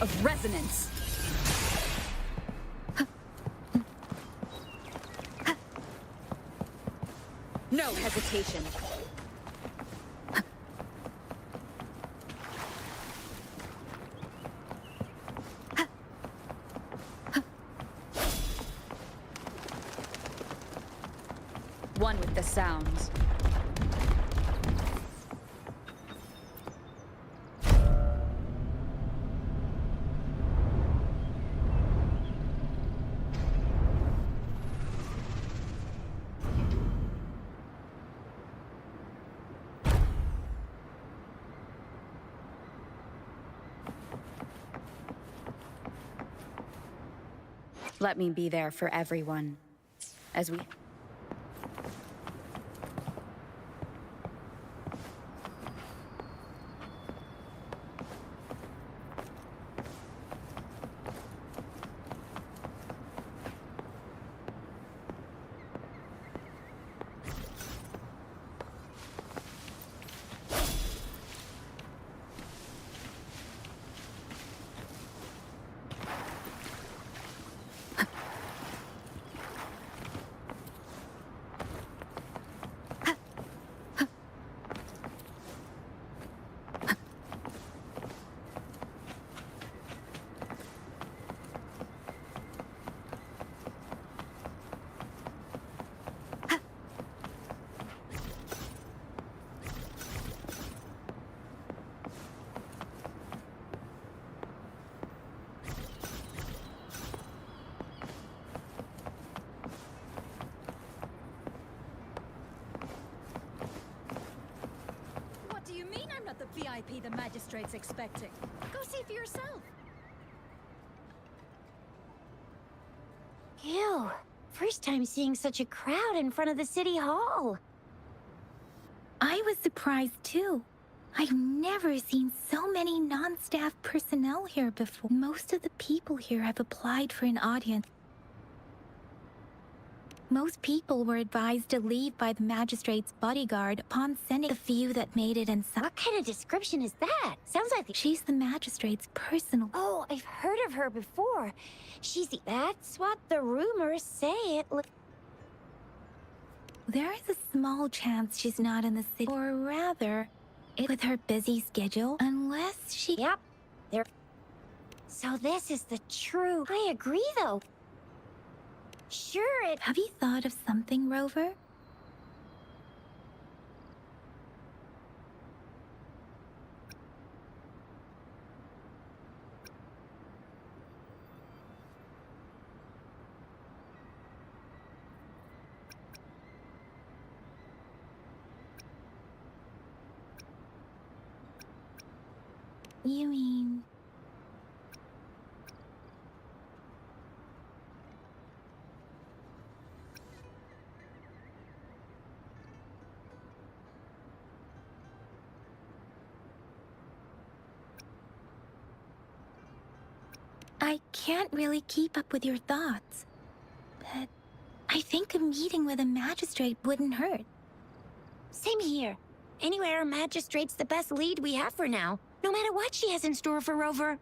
of resonance. No hesitation. One with the sounds. Let me be there for everyone. As we... What do you mean I'm not the VIP the magistrate's expecting? Go see for yourself. Ew. First time seeing such a crowd in front of the city hall. I was surprised too. I've never seen so many non-staff personnel here before. Most of the people here have applied for an audience. Most people were advised to leave by the magistrate's bodyguard upon sending a few that made it inside. What kind of description is that? Sounds like She's the magistrate's personal... Oh, I've heard of her before. That's what the rumors say. There is a small chance she's not in the city. Or rather, with her busy schedule, unless she... Yep. There. So this is the true... I agree, though. Sure, Have you thought of something, Rover? You mean... I can't really keep up with your thoughts, but I think a meeting with a magistrate wouldn't hurt. Same here. Anywhere a magistrate's the best lead we have for now, no matter what she has in store for Rover.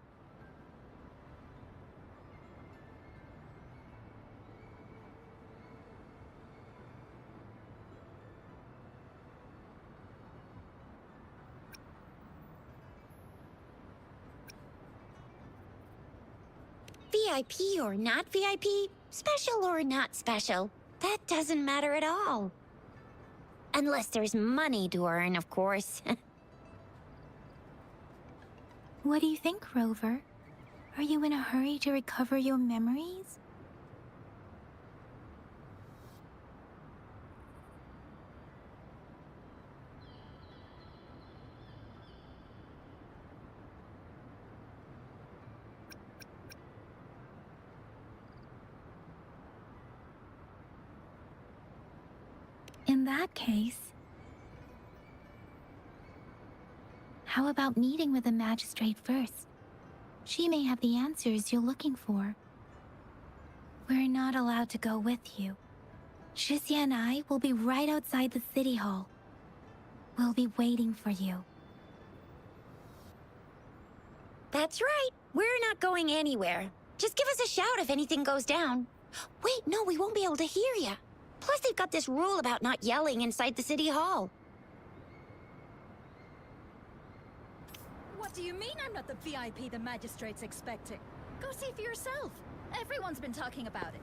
VIP or not VIP, special or not special, that doesn't matter at all. Unless there's money to earn, of course. What do you think, Rover? Are you in a hurry to recover your memories? In that case, how about meeting with the magistrate first? She may have the answers you're looking for. We're not allowed to go with you. Shizia and I will be right outside the city hall. We'll be waiting for you. That's right. We're not going anywhere. Just give us a shout if anything goes down. Wait, no, we won't be able to hear ya. Plus, they've got this rule about not yelling inside the city hall. What do you mean I'm not the VIP the magistrate's expecting? Go see for yourself. Everyone's been talking about it.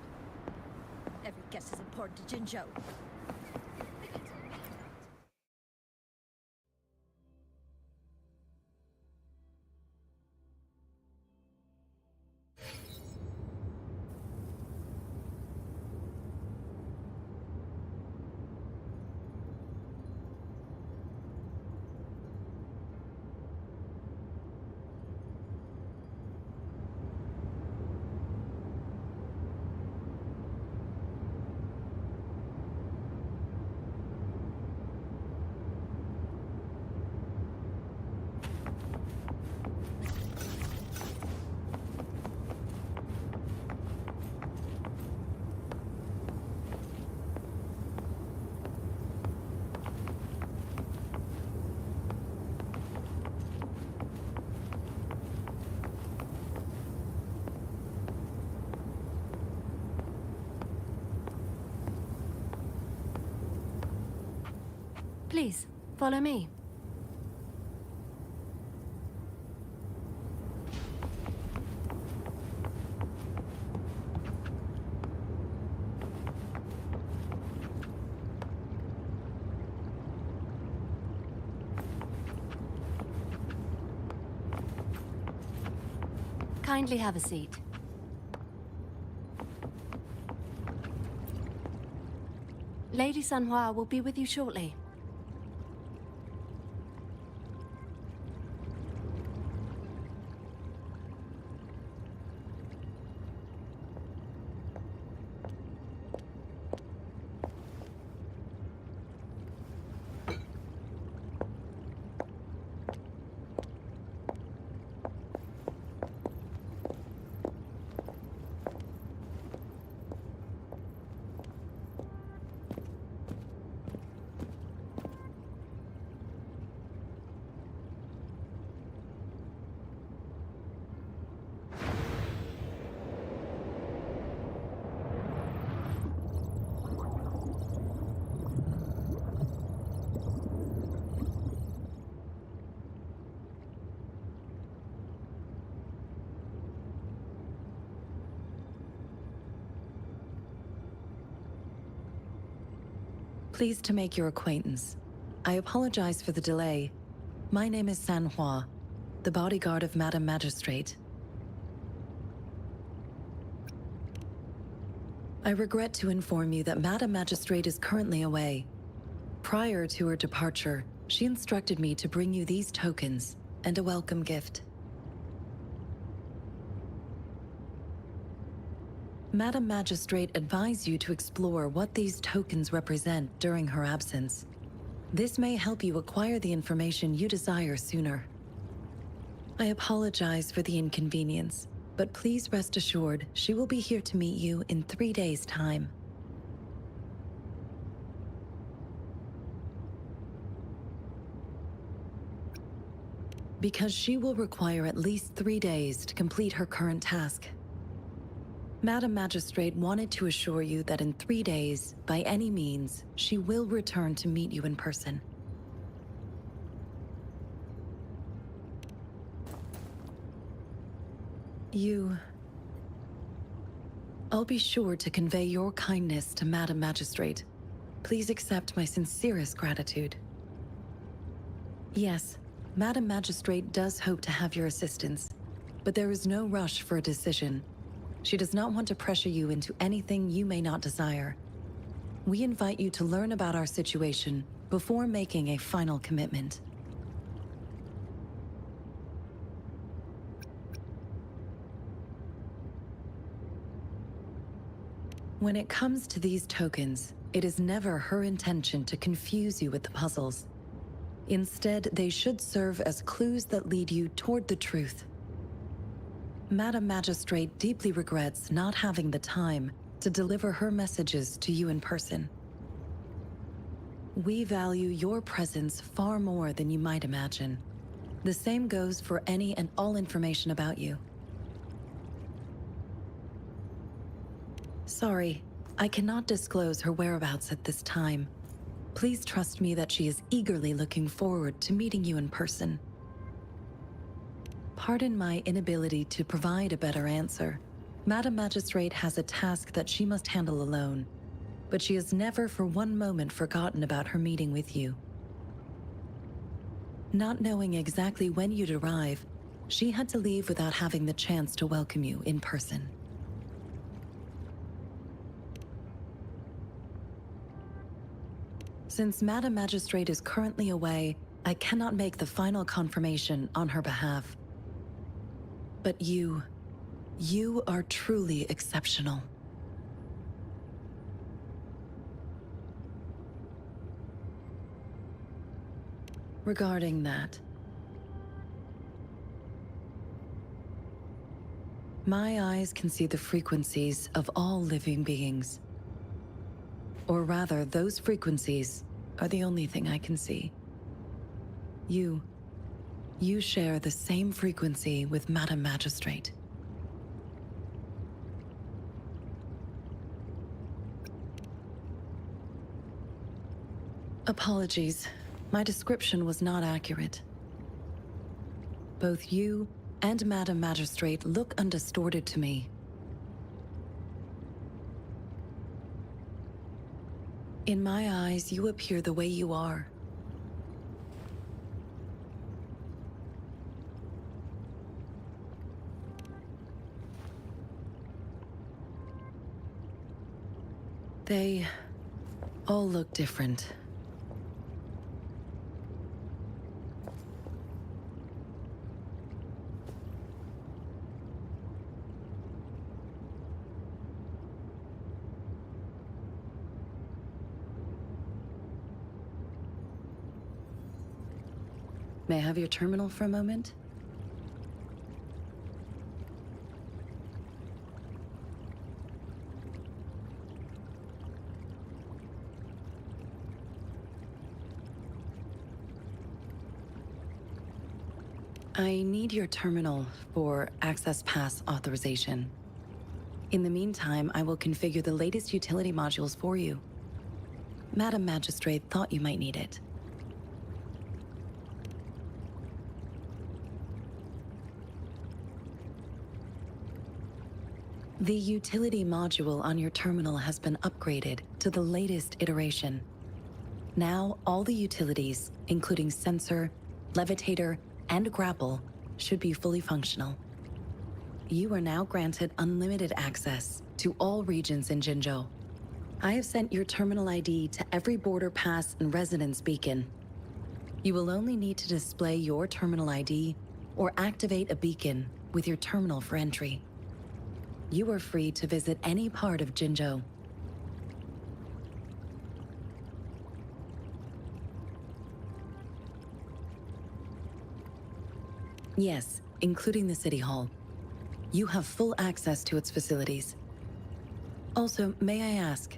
Every guess is important to Jinzhou. Please, follow me. Kindly have a seat. Lady Sanhua will be with you shortly. Pleased to make your acquaintance. I apologize for the delay. My name is Sanhua, the bodyguard of Madam Magistrate. I regret to inform you that Madam Magistrate is currently away. Prior to her departure, she instructed me to bring you these tokens and a welcome gift. Madam Magistrate advised you to explore what these tokens represent during her absence. This may help you acquire the information you desire sooner. I apologize for the inconvenience, but please rest assured she will be here to meet you in 3 days' time. Because she will require at least 3 days to complete her current task. Madam Magistrate wanted to assure you that in 3 days, by any means, she will return to meet you in person. I'll be sure to convey your kindness to Madam Magistrate. Please accept my sincerest gratitude. Yes, Madam Magistrate does hope to have your assistance, but there is no rush for a decision. She does not want to pressure you into anything you may not desire. We invite you to learn about our situation before making a final commitment. When it comes to these tokens, it is never her intention to confuse you with the puzzles. Instead, they should serve as clues that lead you toward the truth. Madam Magistrate deeply regrets not having the time to deliver her messages to you in person. We value your presence far more than you might imagine. The same goes for any and all information about you. Sorry, I cannot disclose her whereabouts at this time. Please trust me that she is eagerly looking forward to meeting you in person. Pardon my inability to provide a better answer. Madam Magistrate has a task that she must handle alone, but she has never for one moment forgotten about her meeting with you. Not knowing exactly when you'd arrive, she had to leave without having the chance to welcome you in person. Since Madam Magistrate is currently away, I cannot make the final confirmation on her behalf. But you are truly exceptional. Regarding that, my eyes can see the frequencies of all living beings. Or rather, those frequencies are the only thing I can see. You share the same frequency with Madam Magistrate. Apologies, my description was not accurate. Both you and Madam Magistrate look undistorted to me. In my eyes, you appear the way you are. They all look different. May I have your terminal for a moment? I need your terminal for Access Pass authorization. In the meantime, I will configure the latest utility modules for you. Madam Magistrate thought you might need it. The utility module on your terminal has been upgraded to the latest iteration. Now, all the utilities, including sensor, levitator, and grapple, should be fully functional. You are now granted unlimited access to all regions in Jinzhou. I have sent your terminal ID to every border pass and residence beacon. You will only need to display your terminal ID or activate a beacon with your terminal for entry. You are free to visit any part of Jinzhou. Yes, including the City Hall. You have full access to its facilities. Also, may I ask,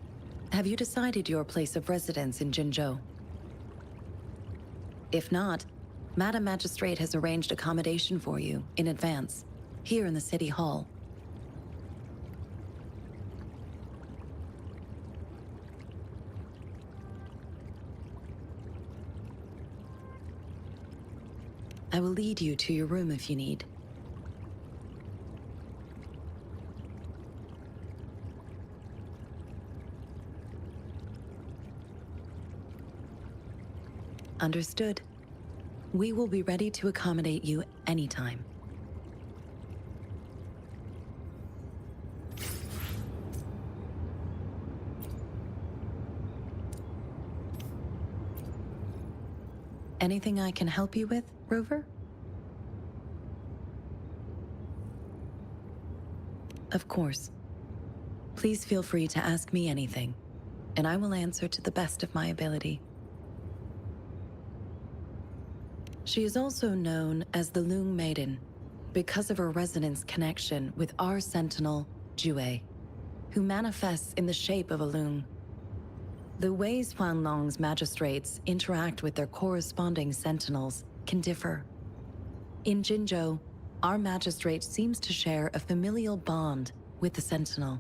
have you decided your place of residence in Jinzhou? If not, Madam Magistrate has arranged accommodation for you in advance, here in the City Hall. I will lead you to your room if you need. Understood. We will be ready to accommodate you anytime. Anything I can help you with, Rover? Of course. Please feel free to ask me anything, and I will answer to the best of my ability. She is also known as the Lung Maiden because of her resonance connection with our sentinel, Jue, who manifests in the shape of a Lung. The ways Huanglong's magistrates interact with their corresponding sentinels can differ. In Jinzhou, our magistrate seems to share a familial bond with the sentinel.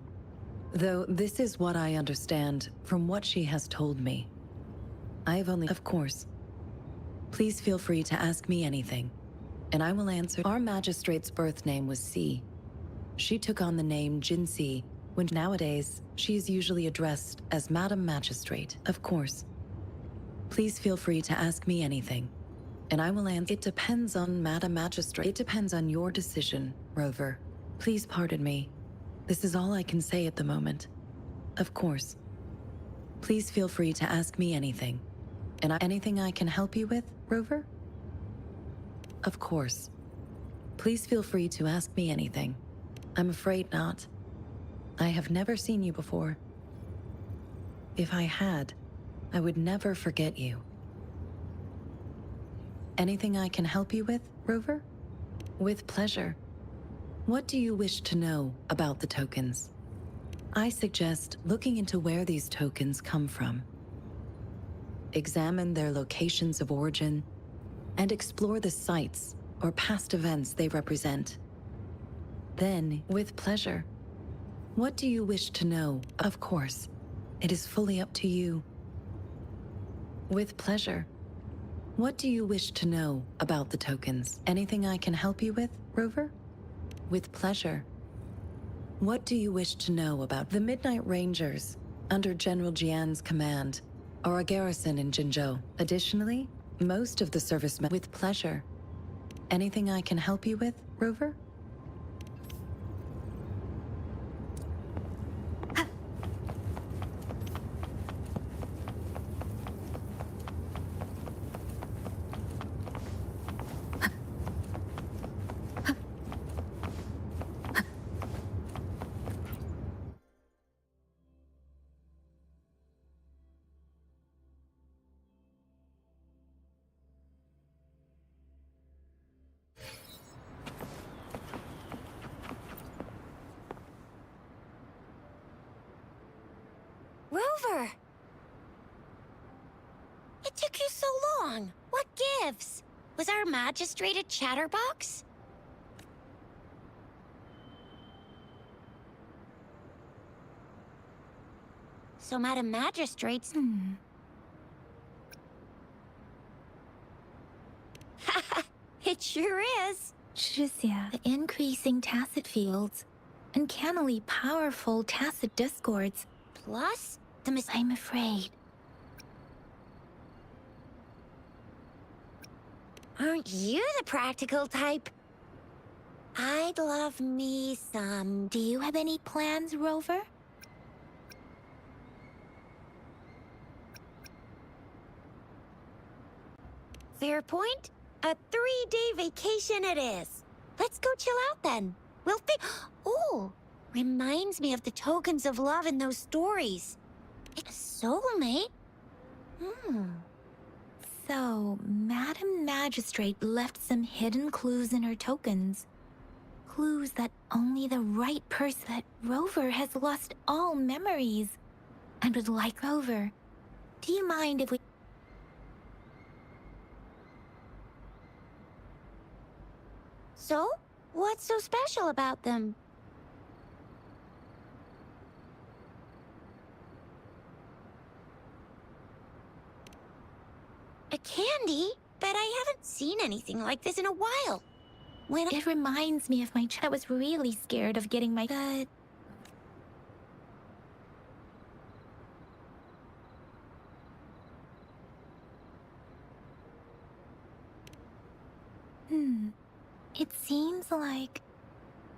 Though this is what I understand from what she has told me. I have only... Of course. Please feel free to ask me anything, and I will answer. Our magistrate's birth name was C. She took on the name Jinsi when nowadays she is usually addressed as Madam Magistrate. Of course. Please feel free to ask me anything, and I will answer. It depends on Madam Magistrate. It depends on your decision, Rover. Please pardon me. This is all I can say at the moment. Of course. Please feel free to ask me anything. And anything I can help you with, Rover? Of course. Please feel free to ask me anything. I'm afraid not. I have never seen you before. If I had, I would never forget you. Anything I can help you with, Rover? With pleasure. What do you wish to know about the tokens? I suggest looking into where these tokens come from. Examine their locations of origin, and explore the sites or past events they represent. Then, with pleasure. What do you wish to know? Of course, it is fully up to you. With pleasure. What do you wish to know about the tokens? Anything I can help you with, Rover? With pleasure. What do you wish to know about the Midnight Rangers, under General Jian's command, are a garrison in Jinzhou? Additionally, most of the servicemen... With pleasure. Anything I can help you with, Rover? Rover! It took you so long. What gives? Was our magistrate a chatterbox? So Madam Magistrate's... It sure is. Shizia, the increasing tacit fields, uncannily powerful tacit discords. Plus, I'm afraid. Aren't you the practical type? I'd love me some... Do you have any plans, Rover? Fair point. A 3-day vacation it is. Let's go chill out then. We'll Oh, reminds me of the tokens of love in those stories. A soulmate? So, Madam Magistrate left some hidden clues in her tokens. Clues that only the right person... That Rover has lost all memories. And would like Rover. Do you mind if we... So, what's so special about them? A candy? But I haven't seen anything like this in a while. It reminds me of my child. I was really scared of getting my... It seems like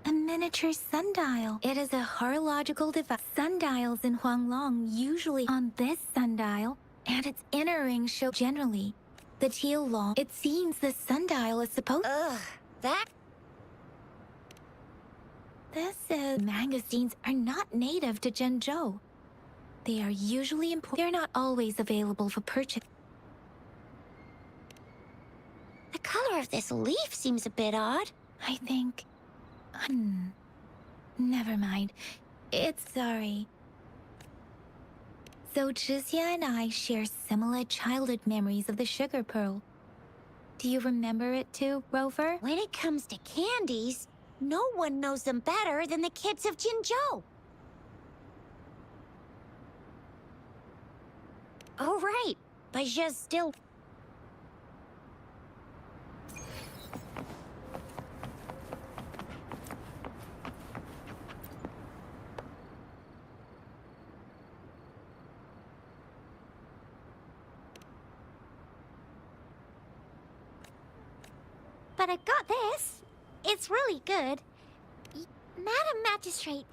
a miniature sundial. It is a horological device. Sundials in Huanglong usually on this sundial, and its inner ring show generally. The teal long. It seems the sundial is supposed... that... Magazines are not native to Zhenzhou. They are usually They're not always available for purchase. The color of this leaf seems a bit odd. I think... Never mind. It's sorry. So Jizya and I share similar childhood memories of the sugar pearl. Do you remember it too, Rover? When it comes to candies, no one knows them better than the kids of Jinzhou. Oh, right. But just still... But I've got this. It's really good. Madam Magistrate.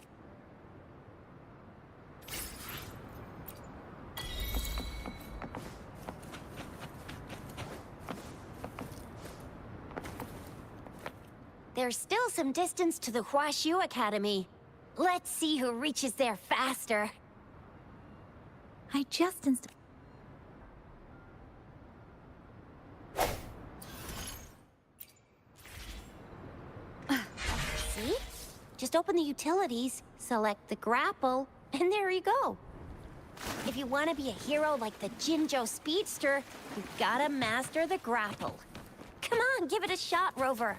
There's still some distance to the Huashu Academy. Let's see who reaches there faster. I just See? Just open the utilities, select the grapple, and there you go. If you want to be a hero like the Jinjo Speedster, you've gotta master the grapple. Come on, give it a shot, Rover.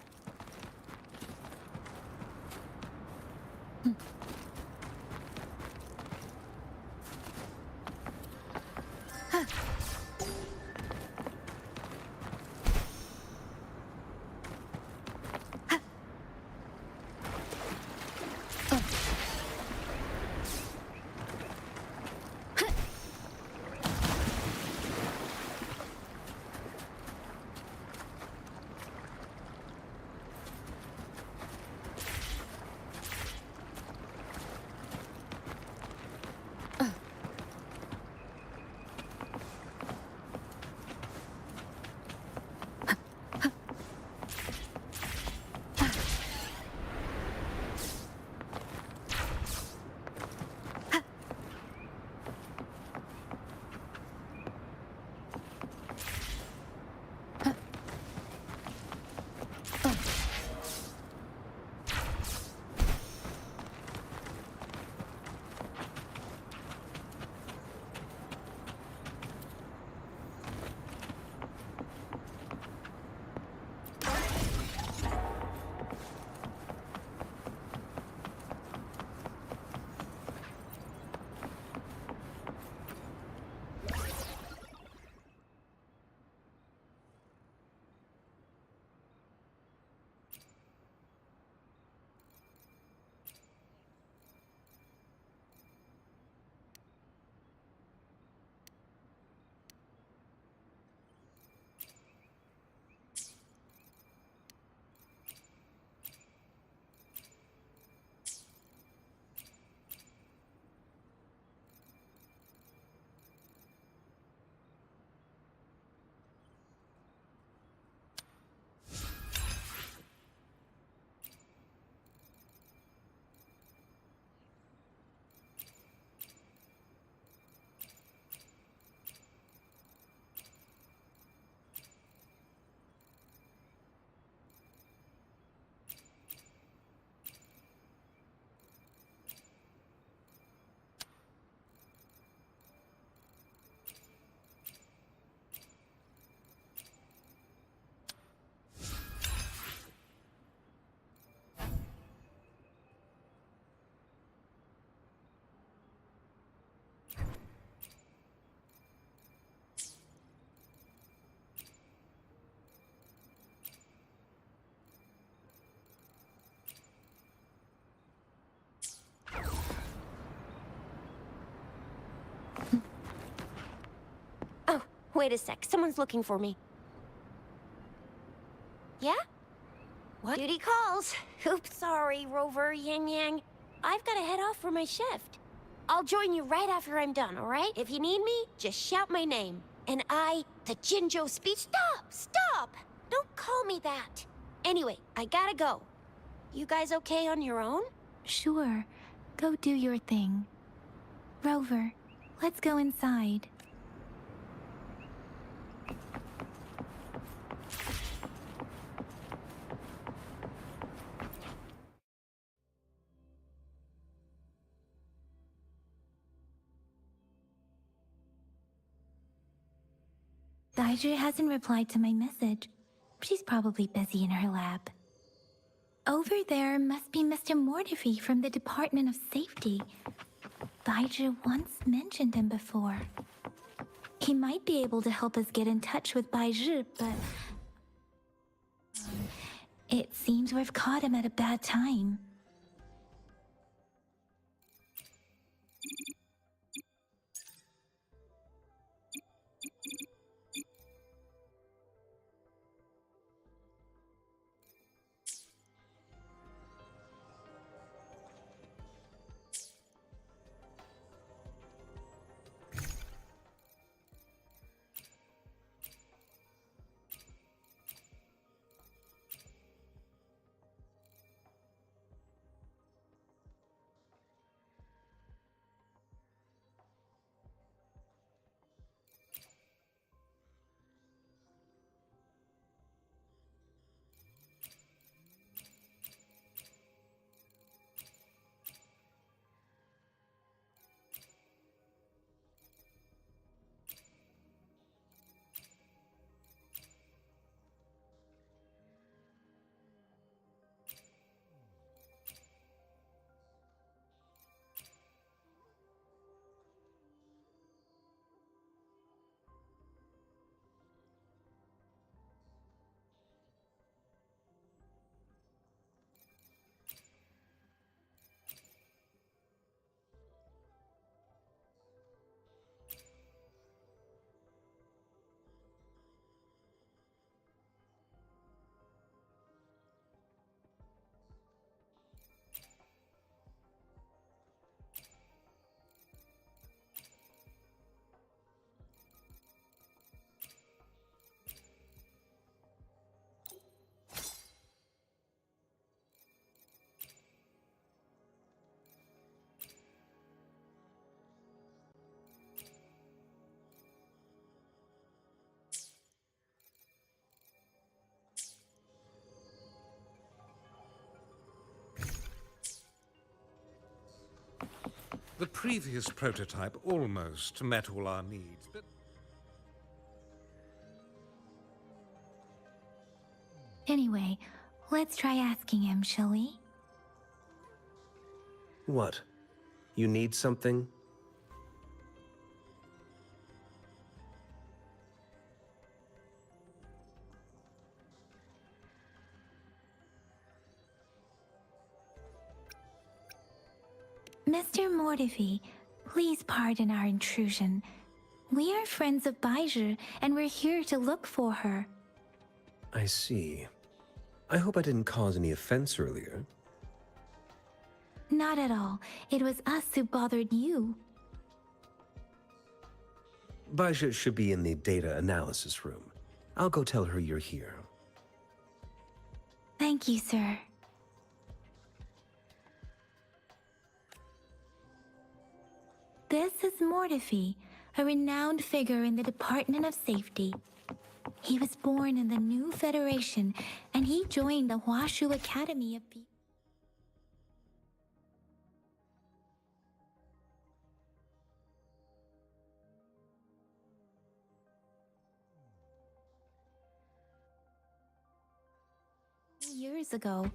Oh, wait a sec. Someone's looking for me. Yeah? What? Duty calls. Oops, sorry, Rover, Yang Yang. I've got to head off for my shift. I'll join you right after I'm done, all right? If you need me, just shout my name. And the Jinjo Speed... Stop! Don't call me that. Anyway, I gotta go. You guys okay on your own? Sure. Go do your thing. Rover, let's go inside. Daiju hasn't replied to my message. She's probably busy in her lab. Over there must be Mr. Mortefi from the Department of Safety. Daiju once mentioned him before. He might be able to help us get in touch with Baizhi, but... it seems we've caught him at a bad time. The previous prototype almost met all our needs, but... Anyway, let's try asking him, shall we? What? You need something? Mr. Mortivy, please pardon our intrusion. We are friends of Baizhi, and we're here to look for her. I see. I hope I didn't cause any offense earlier. Not at all. It was us who bothered you. Baizhi should be in the data analysis room. I'll go tell her you're here. Thank you, sir. This is Mortivy, a renowned figure in the Department of Safety. He was born in the new Federation, and he joined the Huashu Academy a few years ago.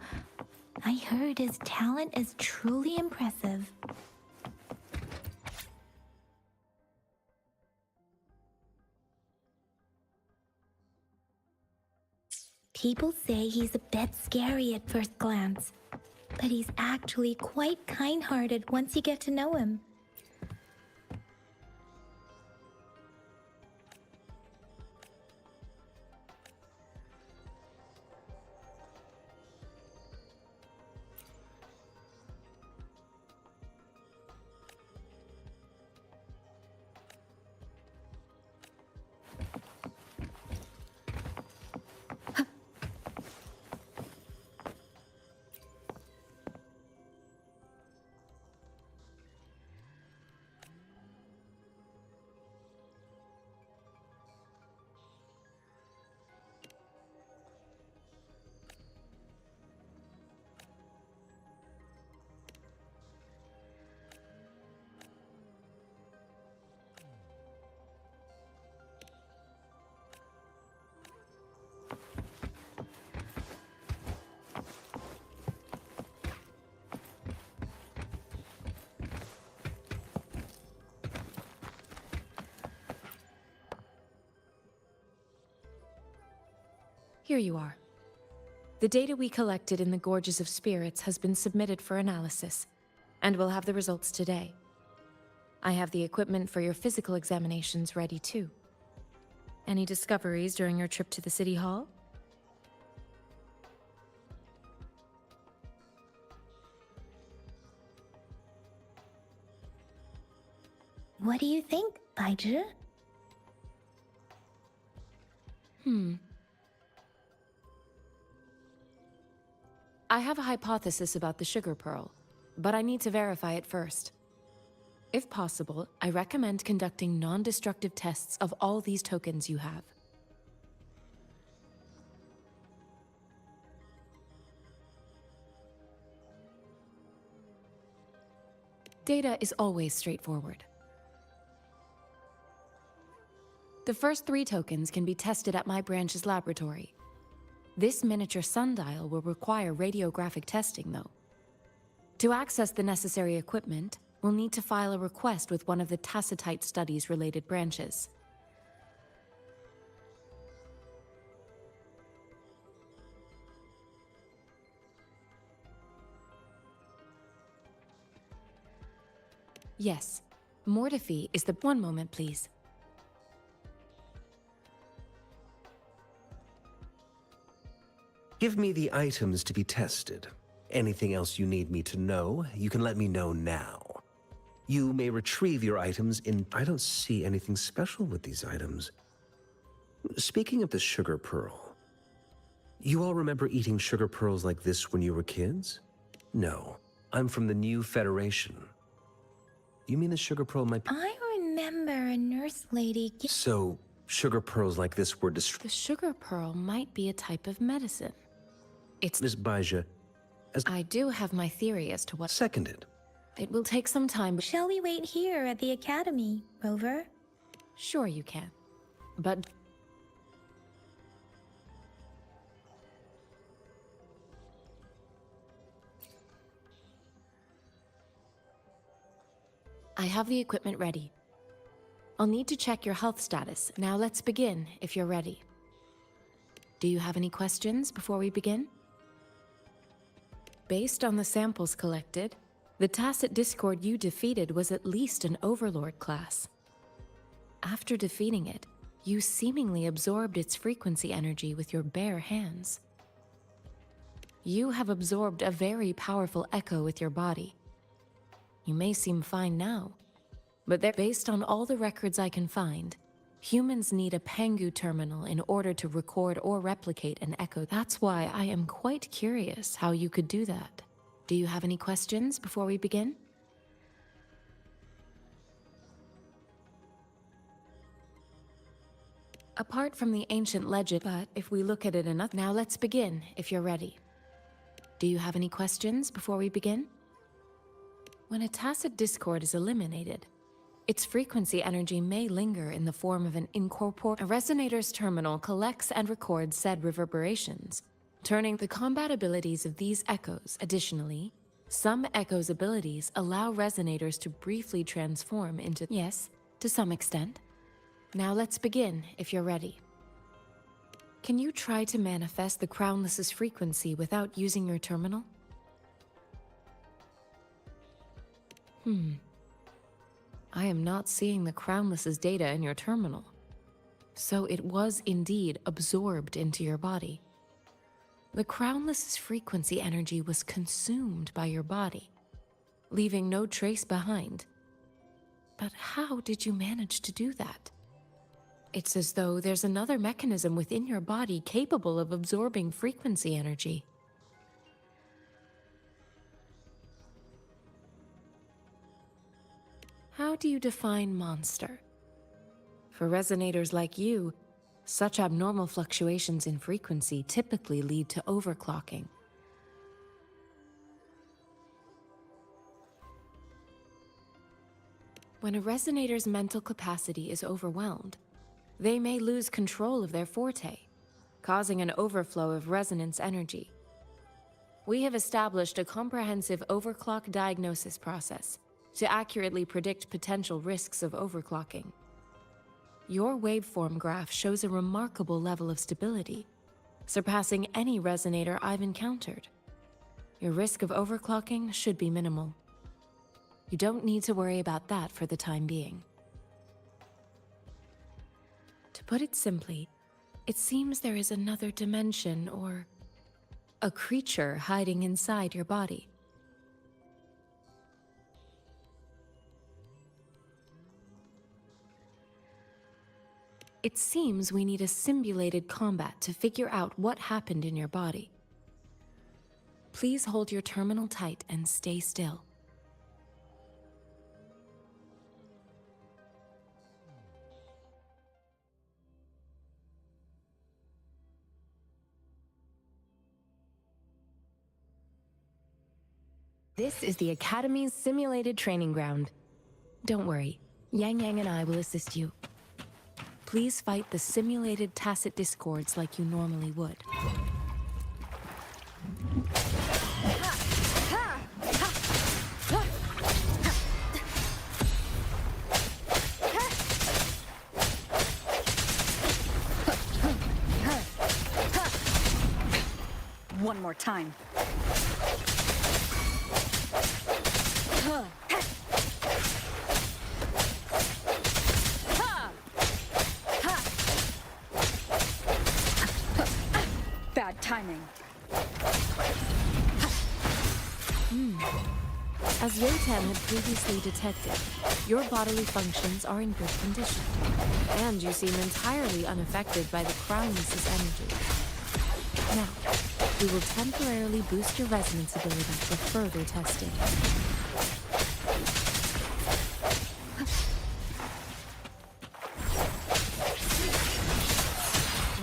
I heard his talent is truly impressive. People say he's a bit scary at first glance, but he's actually quite kind-hearted once you get to know him. Here you are. The data we collected in the Gorges of Spirits has been submitted for analysis, and we'll have the results today. I have the equipment for your physical examinations ready too. Any discoveries during your trip to the City Hall? What do you think, Baiju? I have a hypothesis about the sugar pearl, but I need to verify it first. If possible, I recommend conducting non-destructive tests of all these tokens you have. Data is always straightforward. The first 3 tokens can be tested at my branch's laboratory. This miniature sundial will require radiographic testing, though. To access the necessary equipment, we'll need to file a request with one of the Tacitite Studies-related branches. Yes, Mortifi is the— One moment, please. Give me the items to be tested. Anything else you need me to know, you can let me know now. You may retrieve your items in— I don't see anything special with these items. Speaking of the sugar pearl, you all remember eating sugar pearls like this when you were kids? No, I'm from the New Federation. You mean the sugar pearl might be— I remember a nurse lady. So, sugar pearls like this were The sugar pearl might be a type of medicine. It's— Miss Baija, I do have my theory as to what— Seconded. It will take some time, but— Shall we wait here at the academy, Rover? Sure you can. But— I have the equipment ready. I'll need to check your health status. Now let's begin, if you're ready. Do you have any questions before we begin? Based on the samples collected, the Tacit Discord you defeated was at least an Overlord class. After defeating it, you seemingly absorbed its frequency energy with your bare hands. You have absorbed a very powerful echo with your body. You may seem fine now, but based on all the records I can find, humans need a Pengu terminal in order to record or replicate an echo. That's why I am quite curious how you could do that. Do you have any questions before we begin? Apart from the ancient legend, but if we look at it enough— Now let's begin, if you're ready. Do you have any questions before we begin? When a Tacit Discord is eliminated, its frequency energy may linger in the form of an incorporeal— A resonator's terminal collects and records said reverberations, turning the combat abilities of these echoes. Additionally, some echoes' abilities allow resonators to briefly transform into— Yes, to some extent. Now let's begin, if you're ready. Can you try to manifest the Crownless's frequency without using your terminal? I am not seeing the Crownless's data in your terminal. So it was indeed absorbed into your body. The Crownless's frequency energy was consumed by your body, leaving no trace behind. But how did you manage to do that? It's as though there's another mechanism within your body capable of absorbing frequency energy. How do you define monster? For resonators like you, such abnormal fluctuations in frequency typically lead to overclocking. When a resonator's mental capacity is overwhelmed, they may lose control of their forte, causing an overflow of resonance energy. We have established a comprehensive overclock diagnosis process to accurately predict potential risks of overclocking. Your waveform graph shows a remarkable level of stability, surpassing any resonator I've encountered. Your risk of overclocking should be minimal. You don't need to worry about that for the time being. To put it simply, it seems there is another dimension or a creature hiding inside your body. It seems we need a simulated combat to figure out what happened in your body. Please hold your terminal tight and stay still. This is the Academy's simulated training ground. Don't worry, Yang Yang and I will assist you. Please fight the simulated tacit discords like you normally would. One more time. Bad timing. As Yotan had previously detected, your bodily functions are in good condition, and you seem entirely unaffected by the Crownless's energy. Now, we will temporarily boost your resonance ability for further testing.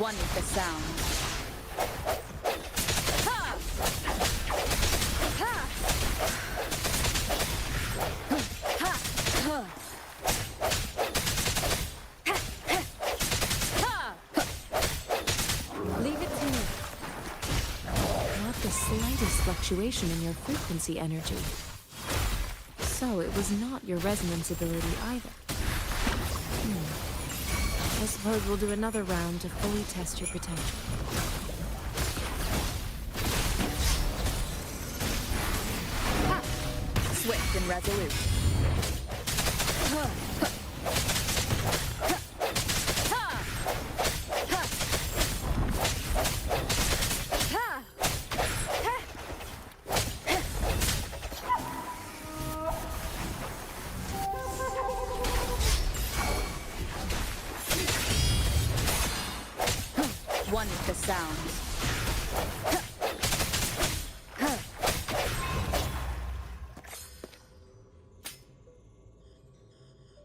One with the sound. Leave it to me. Not the slightest fluctuation in your frequency energy. So it was not your resonance ability either. I suppose we'll do another round to fully test your potential. Swift and resolute. One with the sound.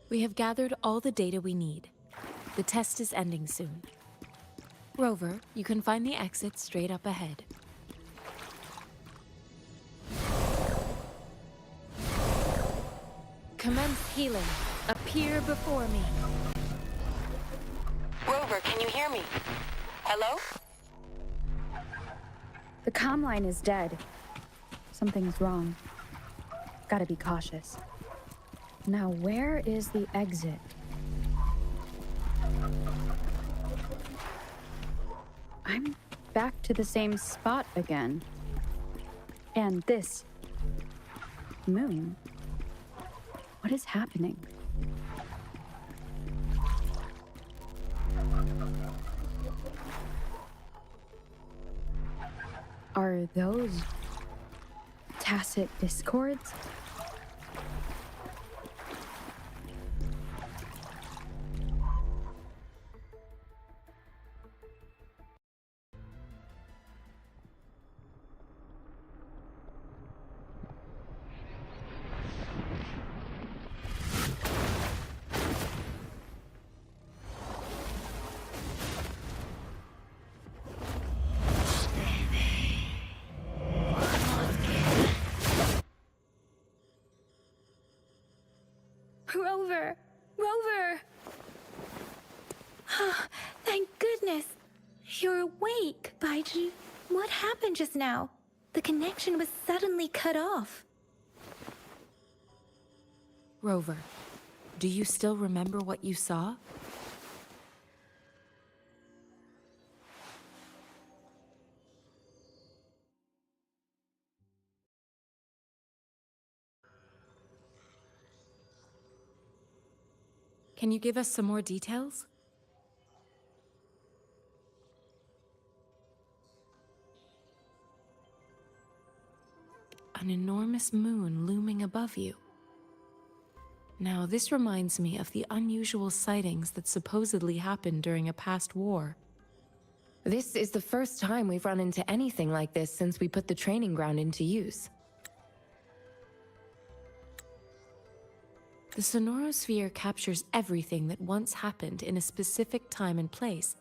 We have gathered all the data we need. The test is ending soon. Rover, you can find the exit straight up ahead. Commence healing. Appear before me. Rover, can you hear me? Hello? The comm line is dead. Something's wrong. Gotta be cautious. Now, where is the exit? I'm back to the same spot again. And this moon. What is happening? Are those tacit discords? Rover! Rover! Thank goodness! You're awake, Baiji. What happened just now? The connection was suddenly cut off. Rover, do you still remember what you saw? Can you give us some more details? An enormous moon looming above you. Now, this reminds me of the unusual sightings that supposedly happened during a past war. This is the first time we've run into anything like this since we put the training ground into use. The sonorosphere captures everything that once happened in a specific time and place,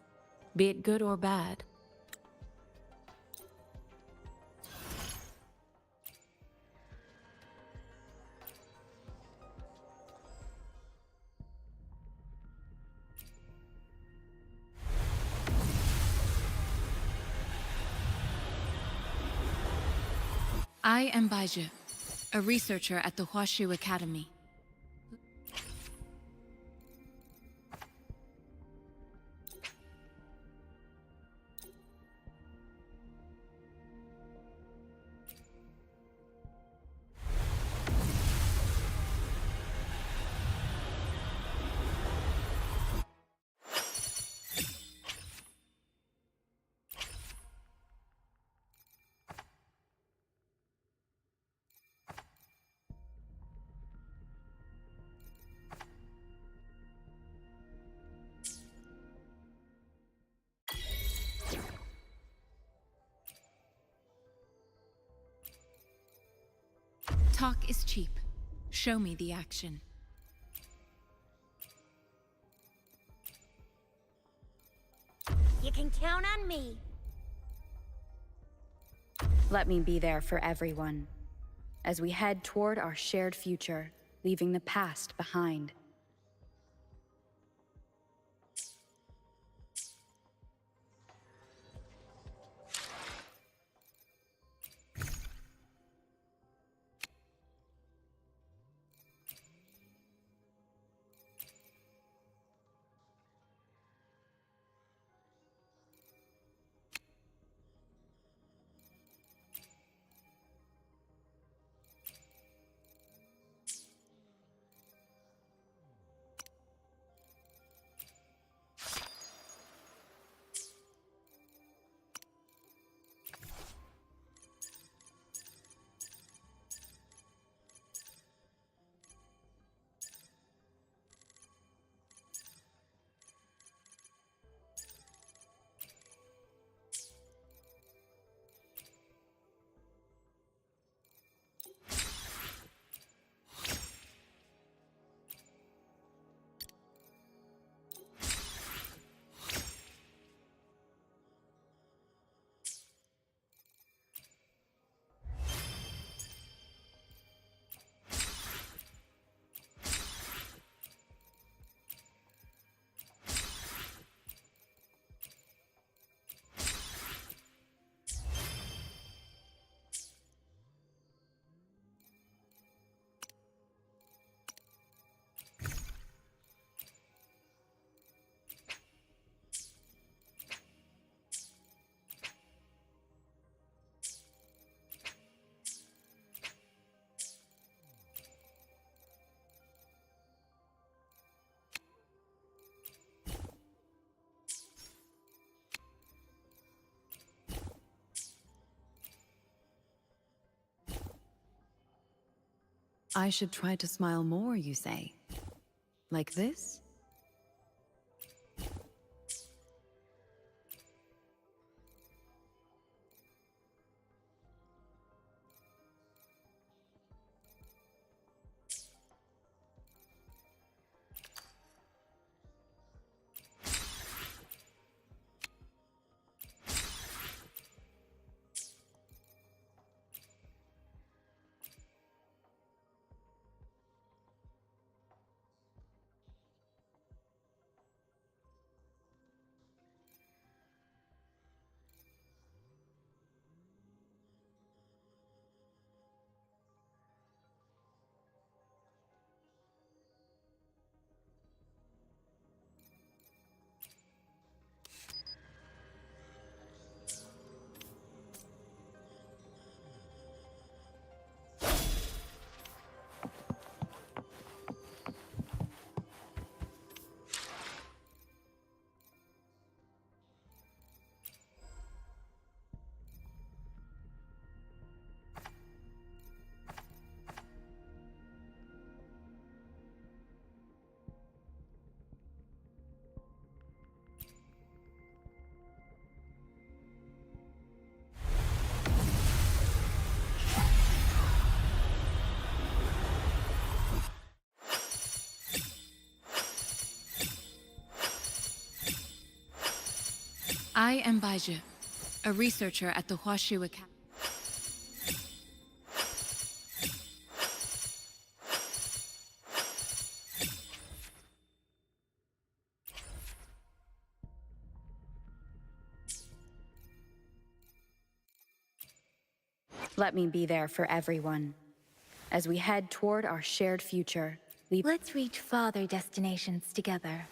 be it good or bad. I am Baizhi, a researcher at the Huashu Academy. Talk is cheap. Show me the action. You can count on me. Let me be there for everyone, as we head toward our shared future, leaving the past behind. I should try to smile more, you say? Like this? I am Baizhi, a researcher at the Huashu Academy. Let me be there for everyone. As we head toward our shared future, Let's reach farther destinations together.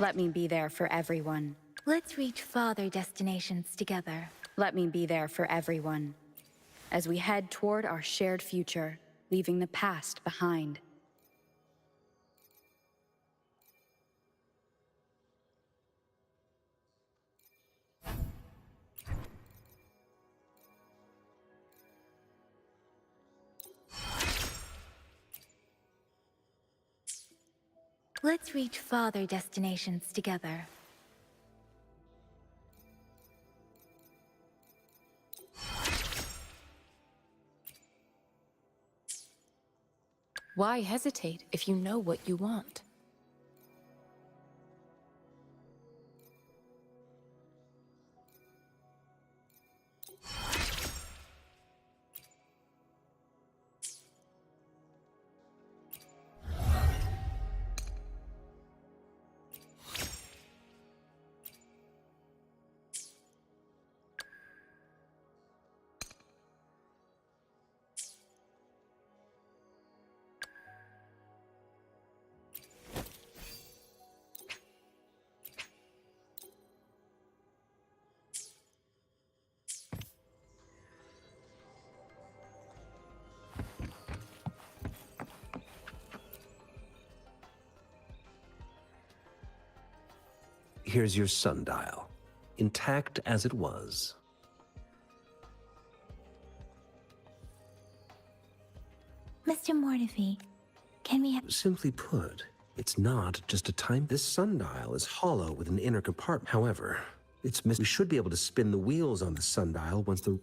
Let me be there for everyone. Let's reach farther destinations together. Let me be there for everyone. As we head toward our shared future, leaving the past behind. Let's reach farther destinations together. Why hesitate if you know what you want? Here's your sundial, intact as it was. Mr. Mortefi, can we have... Simply put, it's not just a time. This sundial is hollow with an inner compartment. However, we should be able to spin the wheels on the sundial once the